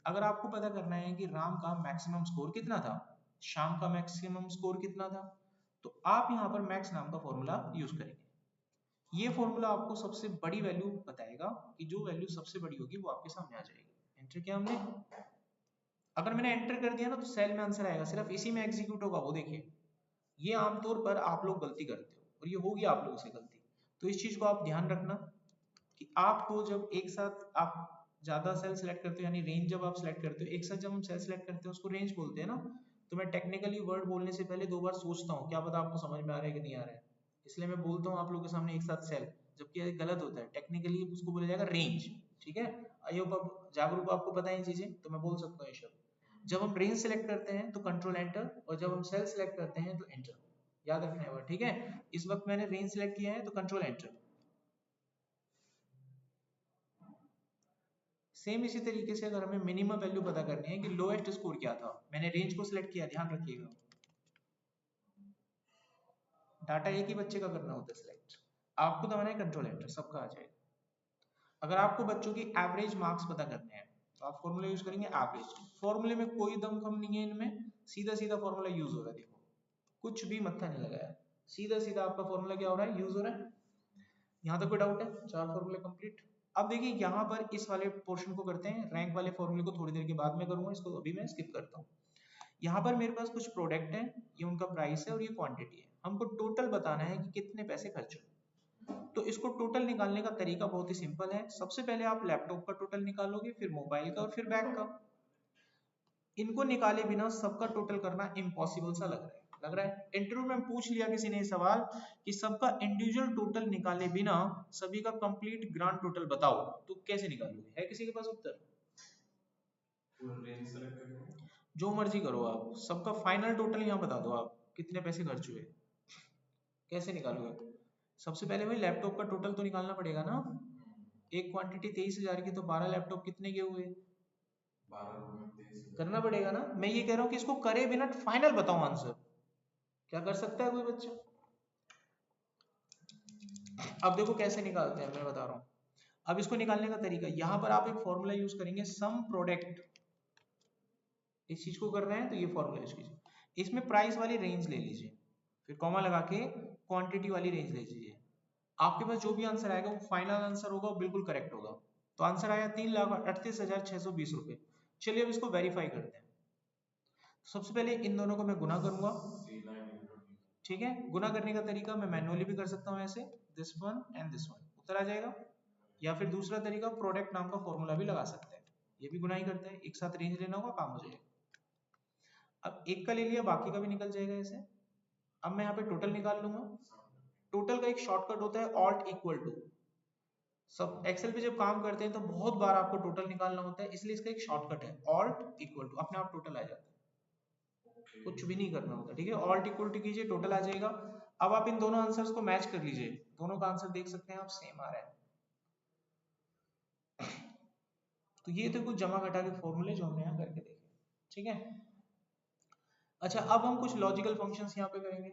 अगर आपको पता करना है कि राम का मैक्सिमम स्कोर कितना था, श्याम का मैक्सिमम स्कोर कितना था, तो आप यहाँ पर मैक्स नाम का फॉर्मूला यूज करेंगे। ये फॉर्मूला आपको सबसे बड़ी वैल्यू बताएगा कि जो वैल्यू सबसे बड़ी होगी वो आपके सामने आ जाएगी। एंटर किया हमने, अगर मैंने एंटर कर दिया ना तो सेल में आंसर आएगा, सिर्फ इसी में एग्जीक्यूट होगा वो देखिए। ये आमतौर पर आप लोग गलती करते हो और ये होगी आप लोगों से गलती, तो इस चीज को आप ध्यान रखना कि आपको जब एक साथ आप ज्यादा सेल सेलेक्ट करते हो, यानी रेंज जब आप सेलेक्ट करते हो, एक साथ जब हम सेल सेलेक्ट करते हैं उसको रेंज बोलते हैं ना, तो मैं टेक्निकली वर्ड बोलने से पहले 2 बार सोचता हूँ, क्या पता आपको समझ में आ रहा है कि नहीं आ रहा है, इसलिए मैं बोलता हूँ आप लोगों के सामने एक साथ सेल, जबकि ये गलत होता है। टेक्निकली उसको बोला जाएगा रेंज, ठीक है। आई होप अब जागरूक आपको पता है ये चीजें, तो मैं बोल सकता हूँ ये शब्द। जब हम रेंज सेलेक्ट करते हैं तो कंट्रोल एंटर, और जब हम सेल सेलेक्ट करते हैं तो एंटर, याद रखना है, ठीक है। इस वक्त मैंने रेंज सेलेक्ट किया है तो कंट्रोल एंटर। सेम इसी तरीके से अगर हमें मिनिमम वैल्यू पता करनी है कि लोएस्ट स्कोर क्या था, मैंने रेंज को सिलेक्ट किया, ध्यान रखिएगा डाटा एक ही बच्चे का करना होता है सिलेक्ट, आपको दबाना है कंट्रोल एंटर, सबका आ जाएगा। अगर आपको बच्चों की एवरेज मार्क्स पता करने हैं तो आप फॉर्मूला यूज करेंगे एवरेज। फॉर्मूले में कोई दमखम नहीं है, इनमें सीधा सीधा फॉर्मूला यूज हो रहा है, देखो कुछ भी मत्था नहीं लगाया, सीधा सीधा आपका फॉर्मूला क्या हो रहा है, यूज हो रहा है। यहाँ तक कोई डाउट है? 4 फॉर्मूले कंप्लीट। अब देखिए यहाँ पर इस वाले पोर्शन को करते हैं, रैंक वाले फॉर्मूले को थोड़ी देर के बाद में करूंगा, इसको अभी मैं स्किप करता हूँ। यहाँ पर मेरे पास कुछ प्रोडक्ट है, ये उनका प्राइस है और ये क्वांटिटी है, हमको टोटल बताना है कि कितने पैसे खर्च हुए। तो इसको टोटल निकालने का तरीका बहुत ही सिंपल है। सबसे पहले आप लैपटॉप का टोटल निकालोगे, फिर मोबाइल का और फिर बैग का। इनको निकाले बिना सबका टोटल करना इम्पॉसिबल सा लग रहा है, लग रहा है? इंटरव्यू में पूछ लिया किसी ने सवाल कि सबका इंडिविजुअल टोटल निकाले बिना सभी का कंप्लीट ग्रांड टोटल बताओ, तो कैसे निकालोगे? है किसी के पास उत्तर? जो मर्जी करो आप, सबका फाइनल टोटल यहाँ बता दो, आप कितने पैसे खर्च हुए, कैसे निकालोगे? सबसे पहले भाई लैपटॉप का टोटल तो निकालना पड़ेगा ना। एक क्वांटिटी 23,000 की, तो 12 लैपटॉप कितने के हुए? करना पड़ेगा ना। मैं ये कह रहा हूँ कि इसको करे बिना फाइनल बताओ आंसर, क्या कर सकता है कोई बच्चा? अब देखो कैसे निकालते हैं, मैं बता रहा हूँ। अब इसको निकालने का तरीका, यहाँ पर आप एक फॉर्मूला यूज करेंगे, सम प्रोडक्ट। इस चीज को कर रहे हैं तो ये फॉर्मूला यूज कीजिए। इसमें प्राइस वाली रेंज ले लीजिए, फिर कॉमा लगा के क्वांटिटी वाली रेंज ले लीजिए। आपके पास जो भी आंसर आएगा वो फाइनल आंसर होगा, वो बिल्कुल करेक्ट होगा। तो आंसर आया 3,38,620 रुपए। चलिए अब इसको वेरीफाई करते हैं। सबसे पहले इन दोनों को मैं गुना करूंगा, ठीक है? गुना करने का तरीका मैं मैनुअली भी कर सकता हूँ ऐसे, this one and this one, उत्तर आ जाएगा। या फिर दूसरा तरीका, प्रोडक्ट नाम का फॉर्मूला भी लगा सकते हैं, ये भी गुना ही करते हैं, एक साथ रेंज लेना होगा, काम हो जाएगा। अब एक का ले लिया, बाकी का भी निकल जाएगा ऐसे। अब मैं यहाँ पे टोटल निकाल लूंगा। टोटल का एक शॉर्टकट होता है ऑल्ट इक्वल टू। सब एक्सेल पे जब काम करते हैं तो बहुत बार आपको टोटल निकालना होता है, इसलिए इसका एक शॉर्टकट है ऑल्ट इक्वल टू, अपने आप टोटल आ जाता है, कुछ भी नहीं करना होता, ठीक है? ऑल्ट इक्वल टू कीजिए, टोटल आ जाएगा। अब आप इन दोनों आंसर्स को मैच कर लीजिए, दोनों का आंसर देख सकते हैं आप, सेम आ रहा है। तो ये थे कुछ जमा घटा के फॉर्मूले जो हमने यहाँ करके देखे, ठीक है? अच्छा, अब हम कुछ लॉजिकल फंक्शंस यहाँ पे करेंगे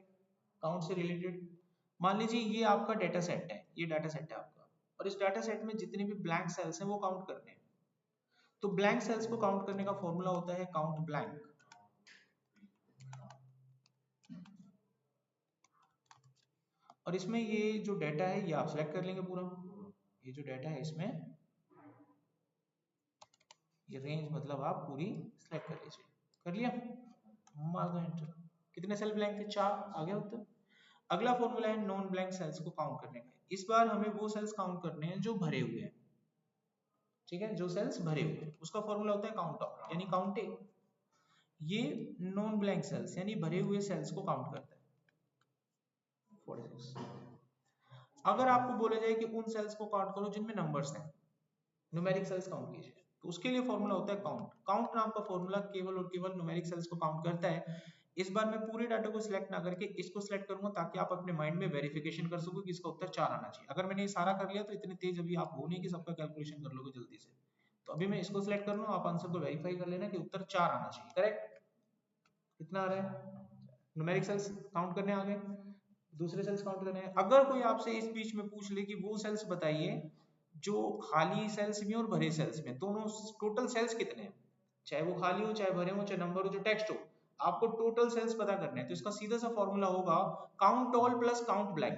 काउंट से रिलेटेड। मान लीजिए ये आपका डेटा सेट है, ये डाटा सेट है आपका, और इस डाटा सेट में जितने भी ब्लैंक सेल्स हैं वो काउंट करने हैं। तो ब्लैंक सेल्स को काउंट करने का फॉर्मूला होता है काउंट ब्लैंक। और इसमें ये जो डाटा है ये आप सिलेक्ट कर लेंगे पूरा, ये जो डाटा है इसमें ये रेंज मतलब आप पूरी सिलेक्ट कर लीजिए। कर लिया, मार दो एंटर। कितने सेल ब्लैंक थे? 4, आ गया उत्तर। अगला फॉर्मूला है नॉन ब्लैंक सेल्स को काउंट करने का। इस बार हमें वो सेल्स काउंट करने हैं जो भरे हुए हैं, ठीक है? जो सेल्स भरे हुए हैं उसका फॉर्मूला होता है काउंट ऑफ, यानी काउंटिंग। ये नॉन ब्लैंक सेल्स यानी भरे हुए सेल्स को काउंट करता है। 46। अगर आपको बोला जाए कि उन सेल्स को काउंट करो जिनमें नंबर्स हैं, न्यूमेरिक सेल्स काउंट कीजिए, तो उसके लिए फॉर्मूला होता है काउंट। काउंट नाम का फॉर्मूला केवल और केवल न्यूमेरिक सेल्स को काउंट करता है। इस बार मैं पूरे डाटा को सिलेक्ट ना करके इसको सिलेक्ट करूंगा, ताकि आप अपने माइंड में वेरिफिकेशन कर सको कि इसका उत्तर 4 आना चाहिए। अगर मैंने ये सारा कर लिया तो इतनी तेज अभी आप हो नहीं कि सबका कैलकुलेशन कर लोगे जल्दी से। तो अभी मैं इसको सिलेक्ट कर लूँ, आप आंसर को वेरीफाई कर लेना कि उत्तर 4 आना चाहिए, करेक्ट? कितना आ रहा है? न्यूमेरिक सेल्स काउंट करने आ गए, दूसरे सेल्स काउंट करने हैं। अगर कोई आपसे इस बीच में पूछ ले कि वो सेल्स बताइए जो खाली सेल्स में और भरे सेल्स में, दोनों टोटल सेल्स कितने हैं, चाहे वो खाली हो चाहे भरे हो चाहे नंबर हो चाहे टेक्स्ट हो, आपको टोटल सेल्स पता करने हैं। तो इसका सीधा सा फॉर्मूला होगा count all plus count blank.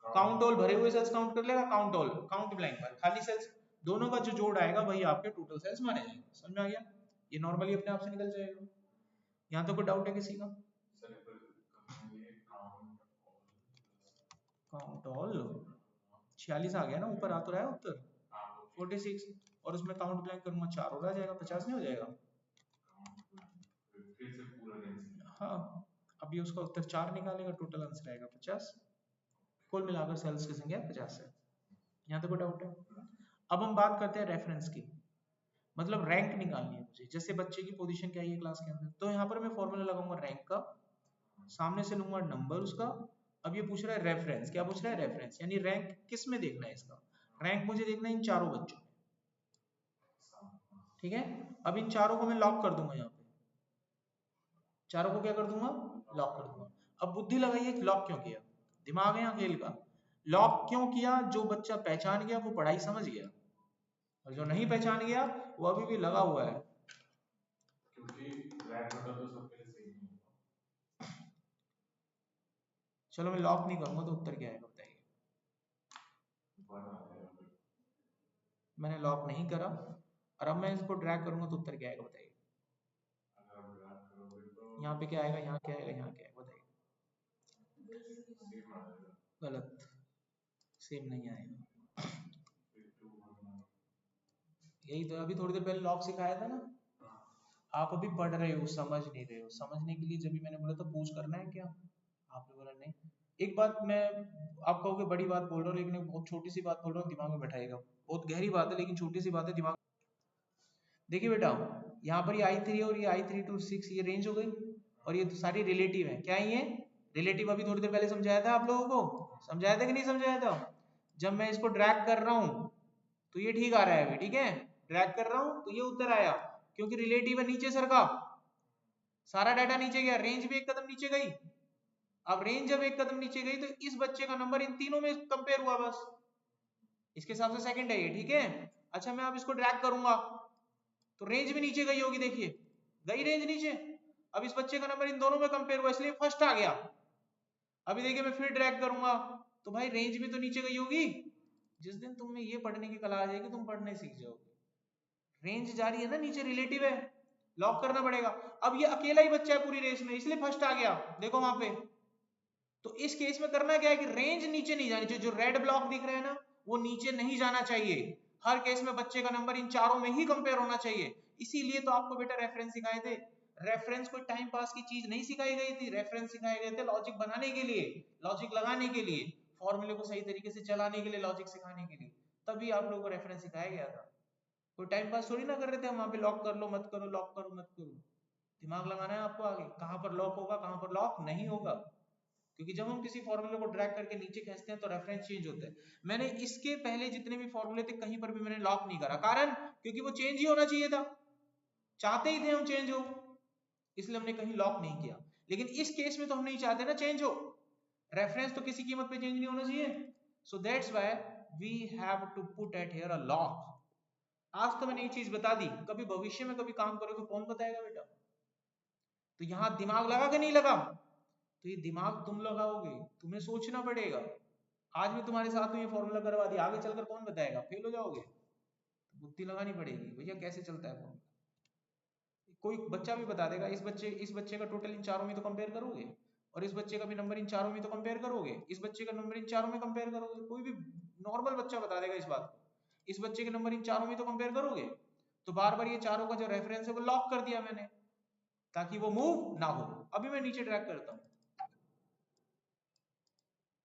Count all भरे हुए सेल्स काउंट कर लेगा, काउंट ऑल काउंट ब्लैंक पर खाली सेल्स, दोनों का जो जोड़ आएगा वही आपके टोटल सेल्स माने जाएंगे। समझ में आ गया? ये नॉर्मली अपने आप से निकल जाएगा। यहाँ तो कोई डाउट है किसी का? काउंट ऑल 46 आ गया ना, ऊपर आ तो रहा है उत्तर 46, और उसमें काउंट ब्लैंक करूंगा 4 और आ जाएगा, 50 नहीं हो जाएगा? हाँ, अभी उसका उत्तर 4 निकालेगा, टोटल आंसर आएगा 50। कुल मिलाकर सेल्स की संख्या 50 है। यहाँ तो कोई डाउट है? अब हम बात करते हैं रेफरेंस की, मतलब रैंक निकालनी है मुझे, जैसे बच्चे की पोजीशन क्या है क्लास के अंदर। तो यहाँ पर मैं फॉर्मूला लगाऊंगा रैंक का, सामने से लूंगा नंबर उसका। अब ये पूछ रहा है रेफरेंस, क्या पूछ रहा है? रेफरेंस, यानी रैंक किस में देखना है इसका? रैंक मुझे देखना है इन चारों बच्चों में, ठीक है? अब इन चारों को मैं लॉक कर दूंगा, यहाँ पे चारों को क्या कर दूंगा? लॉक कर दूंगा। अब बुद्धि लगाइए, लॉक क्यों किया? दिमाग है यहाँ खेल का। लॉक क्यों किया? जो बच्चा पहचान गया वो पढ़ाई समझ गया, और जो नहीं पहचान गया वो अभी भी लगा हुआ है। चलो मैं लॉक नहीं करूंगा, तो उत्तर क्या आएगा बताइए? मैंने लॉक नहीं करा, और अब मैं इसको ड्रैग करूंगा तो उत्तर क्या आएगा बताइए? यहाँ पे क्या आएगा, यहाँ क्या आएगा, यहाँ क्या आएगा बताइए? गलत, सेम नहीं आएगा। यही तो अभी थोड़ी देर पहले लॉक सिखाया था ना। आप अभी पढ़ रहे हो, समझ नहीं रहे हो। समझने के लिए जब भी मैंने बोला था पूछ करना है क्या, आपने बोला नहीं। एक बात मैं, आप कहोगे बड़ी बात बोल रहा हूँ, लेकिन एक बहुत छोटी सी बात बोल रहा हूँ, दिमाग में बैठाएगा। बहुत गहरी बात है लेकिन छोटी सी बात है, दिमाग। देखिए बेटा, यहाँ पर ये I3 और ये I3 to 6 ये रेंज हो गई, और ये तो सारी रिलेटिव है। क्या है ये? रिलेटिव। अभी थोड़ी देर पहले समझाया था आप लोगों को, समझाया था कि नहीं समझाया था? जब मैं इसको ड्रैग कर रहा हूँ तो ये ठीक आ रहा है अभी, ठीक है। ड्रैग कर रहा हूँ तो ये उत्तर आया, क्योंकि रिलेटिव है नीचे सर का, सारा डाटा नीचे गया, रेंज भी एक कदम नीचे गई। अब रेंज जब एक कदम नीचे गई तो इस बच्चे का नंबर इन तीनों में कंपेयर हुआ बस, इसके हिसाब से सेकंड है ये, ठीक है। अच्छा, मैं अब इसको ड्रैग करूंगा तो रेंज भी नीचे गई होगी, देखिए गई रेंज नीचे। अब इस बच्चे का नंबर इन दोनों में कंपेयर हुआ, इसलिए फर्स्ट आ गया। अभी देखिए मैं फिर ड्रैग करूंगा तो भाई रेंज भी तो नीचे गई होगी। जिस दिन तुम में ये पढ़ने की कला आ जाएगी, तुम पढ़ने सीख जाओगे। रेंज जा रही है ना नीचे, रिलेटिव है, लॉक करना पड़ेगा। अब ये अकेला ही बच्चा है पूरी रेस में, इसलिए फर्स्ट आ गया, देखो वहां पे। तो इस केस में करना क्या है कि रेंज नीचे नहीं जानी चाहिए, जो रेड ब्लॉक दिख रहे हैं ना वो नीचे नहीं जाना चाहिए। हर केस में बच्चे का नंबर इन चारों में ही कंपेयर होना चाहिए। इसीलिए तो आपको बेटा रेफरेंस सिखाए थे। रेफरेंस कोई टाइम पास की चीज नहीं सिखाई गई थी, रेफरेंस सिखाए गए थे लॉजिक बनाने के लिए, लॉजिक लगाने के लिए, फॉर्मूले को सही तरीके से चलाने के लिए, लॉजिक सिखाने के लिए। तभी आप लोगों को रेफरेंस सिखाया गया था। कोई टाइम पास थोड़ी ना कर रहे थे हम वहां पे, लॉक कर लो मत करो, लॉक करो मत करो। दिमाग लगाना है आपको आगे, कहां पर लॉक होगा कहां पर लॉक नहीं होगा। क्योंकि जब हम किसी फॉर्मूले को ड्रैग करके नीचे खींचते हैं तो रेफरेंस चेंज होता है। मैंने इसके पहले जितने भी फॉर्मूले थे कहीं पर भी मैंने लॉक नहीं करा, कारण क्योंकि वो चेंज ही होना चाहिए था, चाहते ही थे हम चेंज हो, इसलिए हमने कहीं लॉक नहीं किया। लेकिन इस केस में तो हम नहीं चाहते ना चेंज हो, रेफरेंस तो किसी कीमत पे चेंज नहीं होना चाहिए। So that's why we have to put at here a lock. आज तो मैंने ये चीज बता दी, कभी भविष्य में कभी काम करोगे तो कौन बताएगा बेटा। तो यहां दिमाग लगा कि नहीं लगा? तो ये दिमाग तुम लगाओगे, तुम्हें सोचना पड़ेगा। आज मैं तुम्हारे साथ में ये फॉर्मूला करवा दिया, आगे चलकर कौन बताएगा, फेल हो जाओगे। तो बुद्धि लगानी पड़ेगी भैया, कैसे चलता है फॉर्मूला। कोई बच्चा भी बता देगा, इस बच्चे का टोटल इन चारों में तो कंपेयर करोगे, और इस बच्चे का भी नंबर इन चारों में तो कंपेयर करोगे, इस बच्चे का नंबर इन चारों में कंपेयर करोगे। कोई भी नॉर्मल बच्चा बता देगा इस बात को, इस बच्चे के नंबर इन चारों में तो कंपेयर करोगे। तो बार बार ये चारों का जो रेफरेंस है वो लॉक कर दिया मैंने, ताकि वो मूव ना हो। अभी मैं नीचे ड्रैग करता हूँ,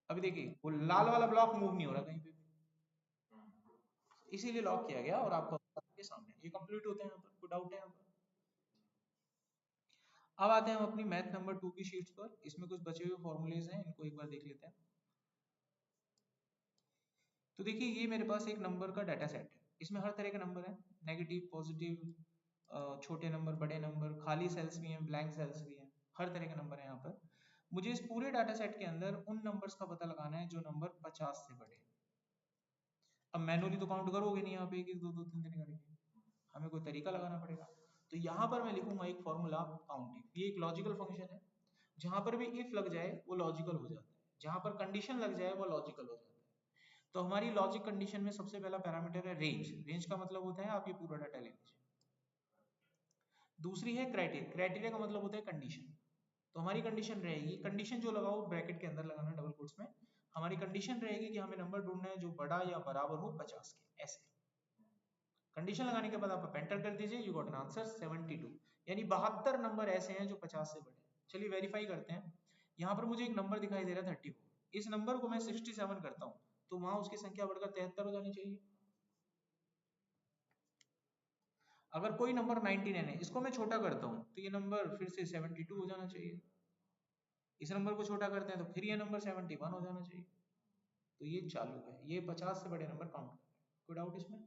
अभी देखिए वो लाल वाला ब्लॉक मूव नहीं हो रहा कहीं पे भी, इसीलिए लॉक किया गया। और आपको के सामने ये कंप्लीट होते हैं, यहाँ पर कोई डाउट है यहाँ पर? अब आते हैं हम अपनी मैथ नंबर 2 की शीट्स पर। इसमें कुछ बचे हुए फॉर्मूलेज हैं, इनको एक बार देख लेते हैं। तो देखिए ये मेरे पास एक नंबर का डाटा सेट है, इसमें हर तरह के नंबर हैं, नेगेटिव पॉजिटिव, छोटे नंबर बड़े नंबर, खाली सेल्स भी हैं ब्लैंक सेल्स भी हैं, हर तरह के नंबर हैं यहाँ पर। मुझे इस पूरे डाटा सेट के अंदर उन नंबर्स का पता लगाना है जो नंबर 50 से बड़े। अब मैनुअली तो काउंट करोगे नहीं यहाँ पे 1 1 2 2 3 3 करके, हमें कोई तरीका लगाना पड़ेगा। तो यहाँ पर मैं लिखूंगा एक फॉर्मूला काउंटिंग, ये एक लॉजिकल फंक्शन है। जहां पर भी इफ लग जाए वो लॉजिकल हो जाता है, जहां पर कंडीशन लग जाए वो लॉजिकल हो जाता है। तो हमारी लॉजिक कंडीशन में सबसे पहला पैरामीटर है रेंज। रेंज का मतलब होता है आप ये पूरा डाटा ले लीजिए। दूसरी है क्राइटेरिया, क्राइटेरिया का मतलब होता है कंडीशन। तो हमारी कंडीशन रहेगी, कंडीशन जो लगाओ ब्रैकेट के अंदर लगाना डबल कोट्स में, हमारी कंडीशन रहेगी कि हमें नंबर ढूंढना है जो बड़ा या बराबर हो 50 के, ऐसे। कंडीशन लगाने के बाद आप एंटर कर दीजिए, यू गॉट एन आंसर 72, यानी 72 नंबर ऐसे हैं जो 50 से बड़े। चलिए वेरीफाई करते हैं। यहाँ पर मुझे एक नंबर दिखाई दे रहा है 34, इस नंबर को मैं 67 करता हूँ तो वहां उसकी संख्या बढ़कर 73 हो जानी चाहिए। अगर कोई नंबर 99 है, इसको मैं छोटा करता हूँ तो ये नंबर फिर से 72 हो जाना चाहिए। इस नंबर को छोटा करते हैं तो फिर ये नंबर 71 हो जाना चाहिए। तो ये चालू है, ये 50 से बड़े नंबर काउंट कर रहे हैं। कोई डाउट इसमें?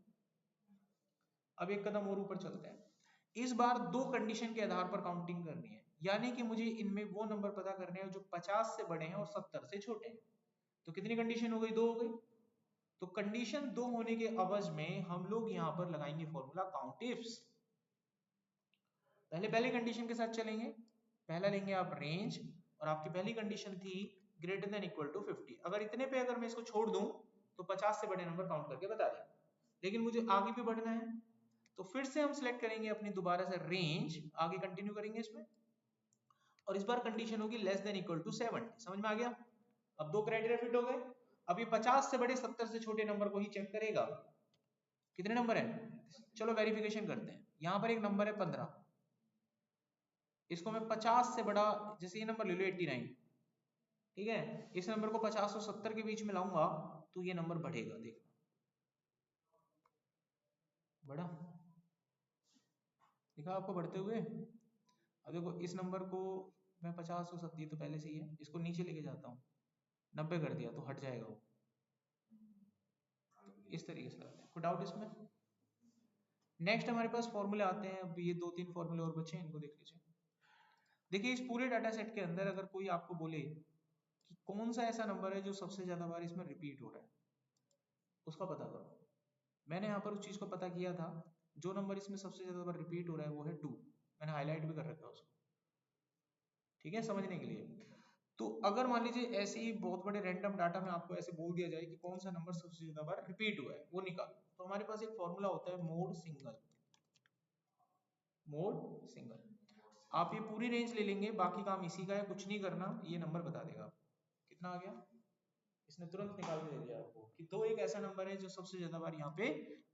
अब एक कदम और ऊपर चलते हैं। इस बार दो कंडीशन के आधार पर काउंटिंग करनी है, यानी कि मुझे इनमें वो नंबर पता करने हैं जो 50 से बड़े हैं और 70 से छोटे हैं। तो कितनी कंडीशन हो गई? दो हो गई। तो कंडीशन दो होने के अवज में हम लोग यहाँ पर लगाएंगे फॉर्मूला काउंट इफ्स। पहले पहली कंडीशन के साथ चलेंगे। पहला लेंगे आप रेंज, और आपकी पहली कंडीशन थी ग्रेटर देन इक्वल टू 50। अगर इतने पे अगर मैं इसको छोड़ दूं तो 50 से बड़े नंबर काउंट करके बता दें। लेकिन मुझे आगे भी बढ़ना है, तो फिर से हम सिलेक्ट करेंगे अपनी दोबारा से रेंज, आगे कंटिन्यू करेंगे इसमें, और इस बार कंडीशन होगी लेस देन इक्वल टू 70। समझ में आ गया? अब दो क्राइटेरिया फिट हो गए। अब ये 50 से बड़े 70 से छोटे नंबर को ही चेक करेगा। कितने नंबर है? चलो वेरिफिकेशन करते हैं। यहाँ पर एक नंबर है 15, इसको मैं 50 से बड़ा, जैसे ये नंबर ले लो 89, ठीक है, इस नंबर को 50 और 70 के बीच में लाऊंगा तो ये नंबर बढ़ेगा, देखना बढ़ा, दिखा आपको बढ़ते हुए। अब देखो इस नंबर को मैं 50 और 70 तो पहले से ही है, इसको नीचे लेके जाता हूँ, 90 कर दिया तो हट जाएगा वो, तो इस तरीके से करते हैं। कोई डाउट इसमें? नेक्स्ट हमारे पास फॉर्मूले आते हैं, अब ये 2-3 फॉर्मूले और बचे हैं, इनको देख लीजिए। देखिए इस पूरे डाटा सेट के अंदर अगर कोई आपको बोले कि कौन सा ऐसा नंबर है जो सबसे ज्यादा बार इसमें रिपीट हो रहा है, उसका पता करो। मैंने यहाँ पर उस चीज को पता किया था, जो नंबर इसमें सबसे ज्यादा बार रिपीट हो रहा है वो है 2, मैंने हाईलाइट भी कर रखा है उसको, ठीक है, समझने के लिए। तो अगर मान लीजिए ऐसे ही बहुत बड़े रैंडम डाटा में आपको ऐसे बोल दिया जाए कि कौन सा नंबर सबसे ज्यादा बार रिपीट हुआ है वो निकालो, तो हमारे पास एक फॉर्मूला होता है मोड सिंगल। मोड सिंगल, आप ये पूरी रेंज ले लेंगे, बाकी काम इसी का है, कुछ नहीं करना, ये नंबर बता देगा। कितना आ गया, इसने तुरंत निकाल के दे दिया आपको कि दो एक ऐसा नंबर है जो सबसे ज्यादा बार यहाँ पे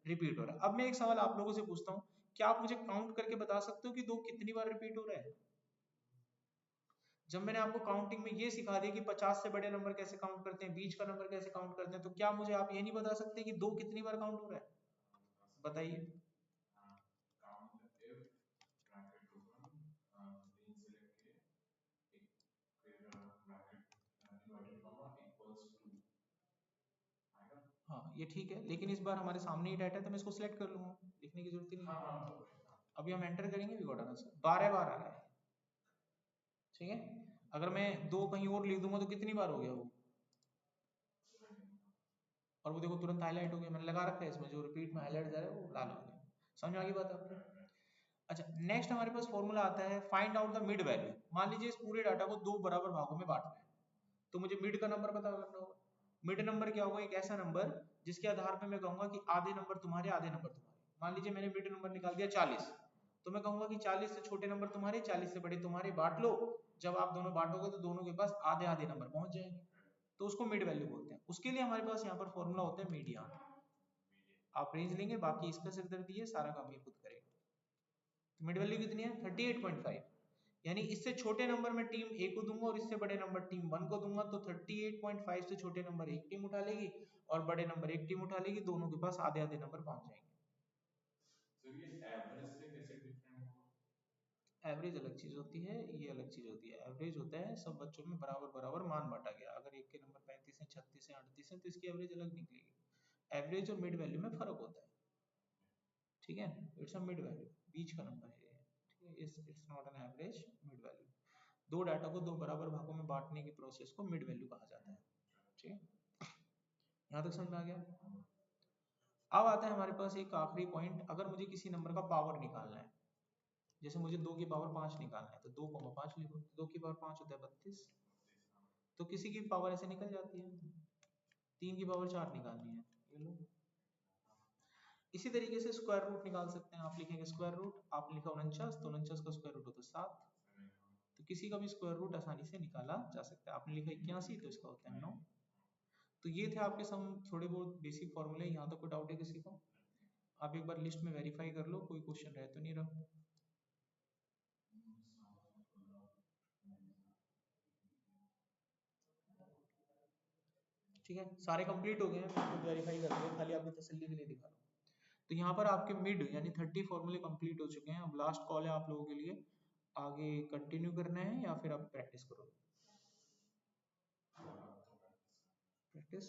रिपीट हो रहा है। अब मैं एक सवाल आप लोगों से पूछता हूँ, क्या आप मुझे काउंट करके बता सकते हो कि दो कितनी बार रिपीट हो रहा है? जब मैंने आपको काउंटिंग में ये सिखा दिया कि 50 से बड़े नंबर कैसे काउंट करते हैं, बीच का नंबर कैसे काउंट करते हैं, तो क्या मुझे आप ये नहीं बता सकते कि दो कितनी बार काउंट हो रहा है? बताइए। हाँ ये ठीक है, लेकिन इस बार हमारे सामने ही डाटा है तो मैं इसको सिलेक्ट कर लूंगा, लिखने की जरूरत ही नहीं। अभी हम एंटर करेंगे भी घोटाना सर, 12 बार आ रहा है, ठीक है। अगर मैं दो कहीं और लिख दूंगा तो कितनी बार हो गया वो, और वो देखो तुरंत हाईलाइट हो गया, मैंने लगा रखा है इसमें, जो रिपीट में हाईलाइट जा रहा है वो लाल हो गया। समझ में आ गई बात आपको? अच्छा नेक्स्ट हमारे पास फॉर्मूला आता है find out the mid value. मान लीजिए इस पूरे डाटा को दो बराबर भागों में बांटना है, तो मुझे मिड का नंबर पता करना होगा। मिड नंबर क्या होगा, एक ऐसा नंबर जिसके आधार पे मैं कहूंगा कि आधे नंबर तुम्हारे आधे नंबर तुम्हारे। मान लीजिए मैंने मिड नंबर निकाल दिया 40, तो मैं कहूंगा कि 40 से छोटे नंबर तुम्हारे, 40 से बड़े तुम्हारे, बांट लो। जब आप दोनों बांटोगे तो दोनों के पास आधे आधे नंबर पहुंच जाएंगे, तो उसको मिड वैल्यू बोलते हैं। उसके लिए हमारे पास यहाँ पर फॉर्मूला होता है मीडियन। आप रेंज लेंगे, बाकी इसका सिरदर्द ये सारा काम ये खुद करेगा। तो मिड वैल्यू कितनी है 38.5, यानी इससे छोटे नंबर में टीम ए को दूंगा और इससे बड़े नंबर टीम 1 को दूंगा, तो 38.5 से छोटे नंबर एक टीम उठा लेगी और बड़े नंबर एक टीम उठा लेगी, दोनों के पास आधे आधे नंबर पहुंच जाएंगे। एवरेज अलग चीज होती है, ये अलग चीज होती है। एवरेज होता है सब बच्चों में बराबर बराबर मान बांटा गया, अगर एक के नंबर 35 है, 36 है, 38 है तो इसकी एवरेज अलग निकलेगी। एवरेज और मिड वैल्यू में फर्क होता है, ठीक है। इट्स अ मिड वैल्यू, बीच का नंबर है, ठीक है, it's not an average, mid value. दो डाटा को दो बराबर भागों में बांटने की प्रोसेस को मिड वैल्यू कहा जाता है, ठीक है। यहाँ तक समझ में आ गया? अब आता है हमारे पास एक आखिरी पॉइंट, अगर मुझे किसी नंबर का पावर निकालना है, जैसे मुझे 2 की पावर 5 निकालना है, तो 2,5 लिखो, 2 की पावर 5 होता है 32, तो किसी की पावर ऐसे निकल जाती है। 3 की पावर 4 निकालनी है, ये लो। इसी तरीके से स्क्वायर रूट निकाल सकते हैं, आप लिखेंगे स्क्वायर रूट, आप लिखा 49, तो 49 का स्क्वायर रूट होता है 7, तो किसी का भी स्क्वायर रूट आसानी से निकाला जा सकता है। आपने लिखा 81, तो इसका होता है 9। तो ये थे आपके सम थोड़े बहुत बेसिक फॉर्मूले। यहाँ तक कोई डाउट है किसी को? आप एक बार लिस्ट में वेरीफाई कर लो, कोई क्वेश्चन रह तो नहीं रहा। ठीक है, सारे कंप्लीट हो गए हैं, मैं वेरीफाई कर लिया, खाली आपकी तसल्ली के लिए दिखा रहा हूँ। तो यहाँ पर आपके मिड यानी 30 फॉर्मूले कंप्लीट हो चुके हैं। अब लास्ट कॉल है आप लोगों के लिए, आगे कंटिन्यू करना है या फिर आप प्रैक्टिस करोगे? प्रैक्टिस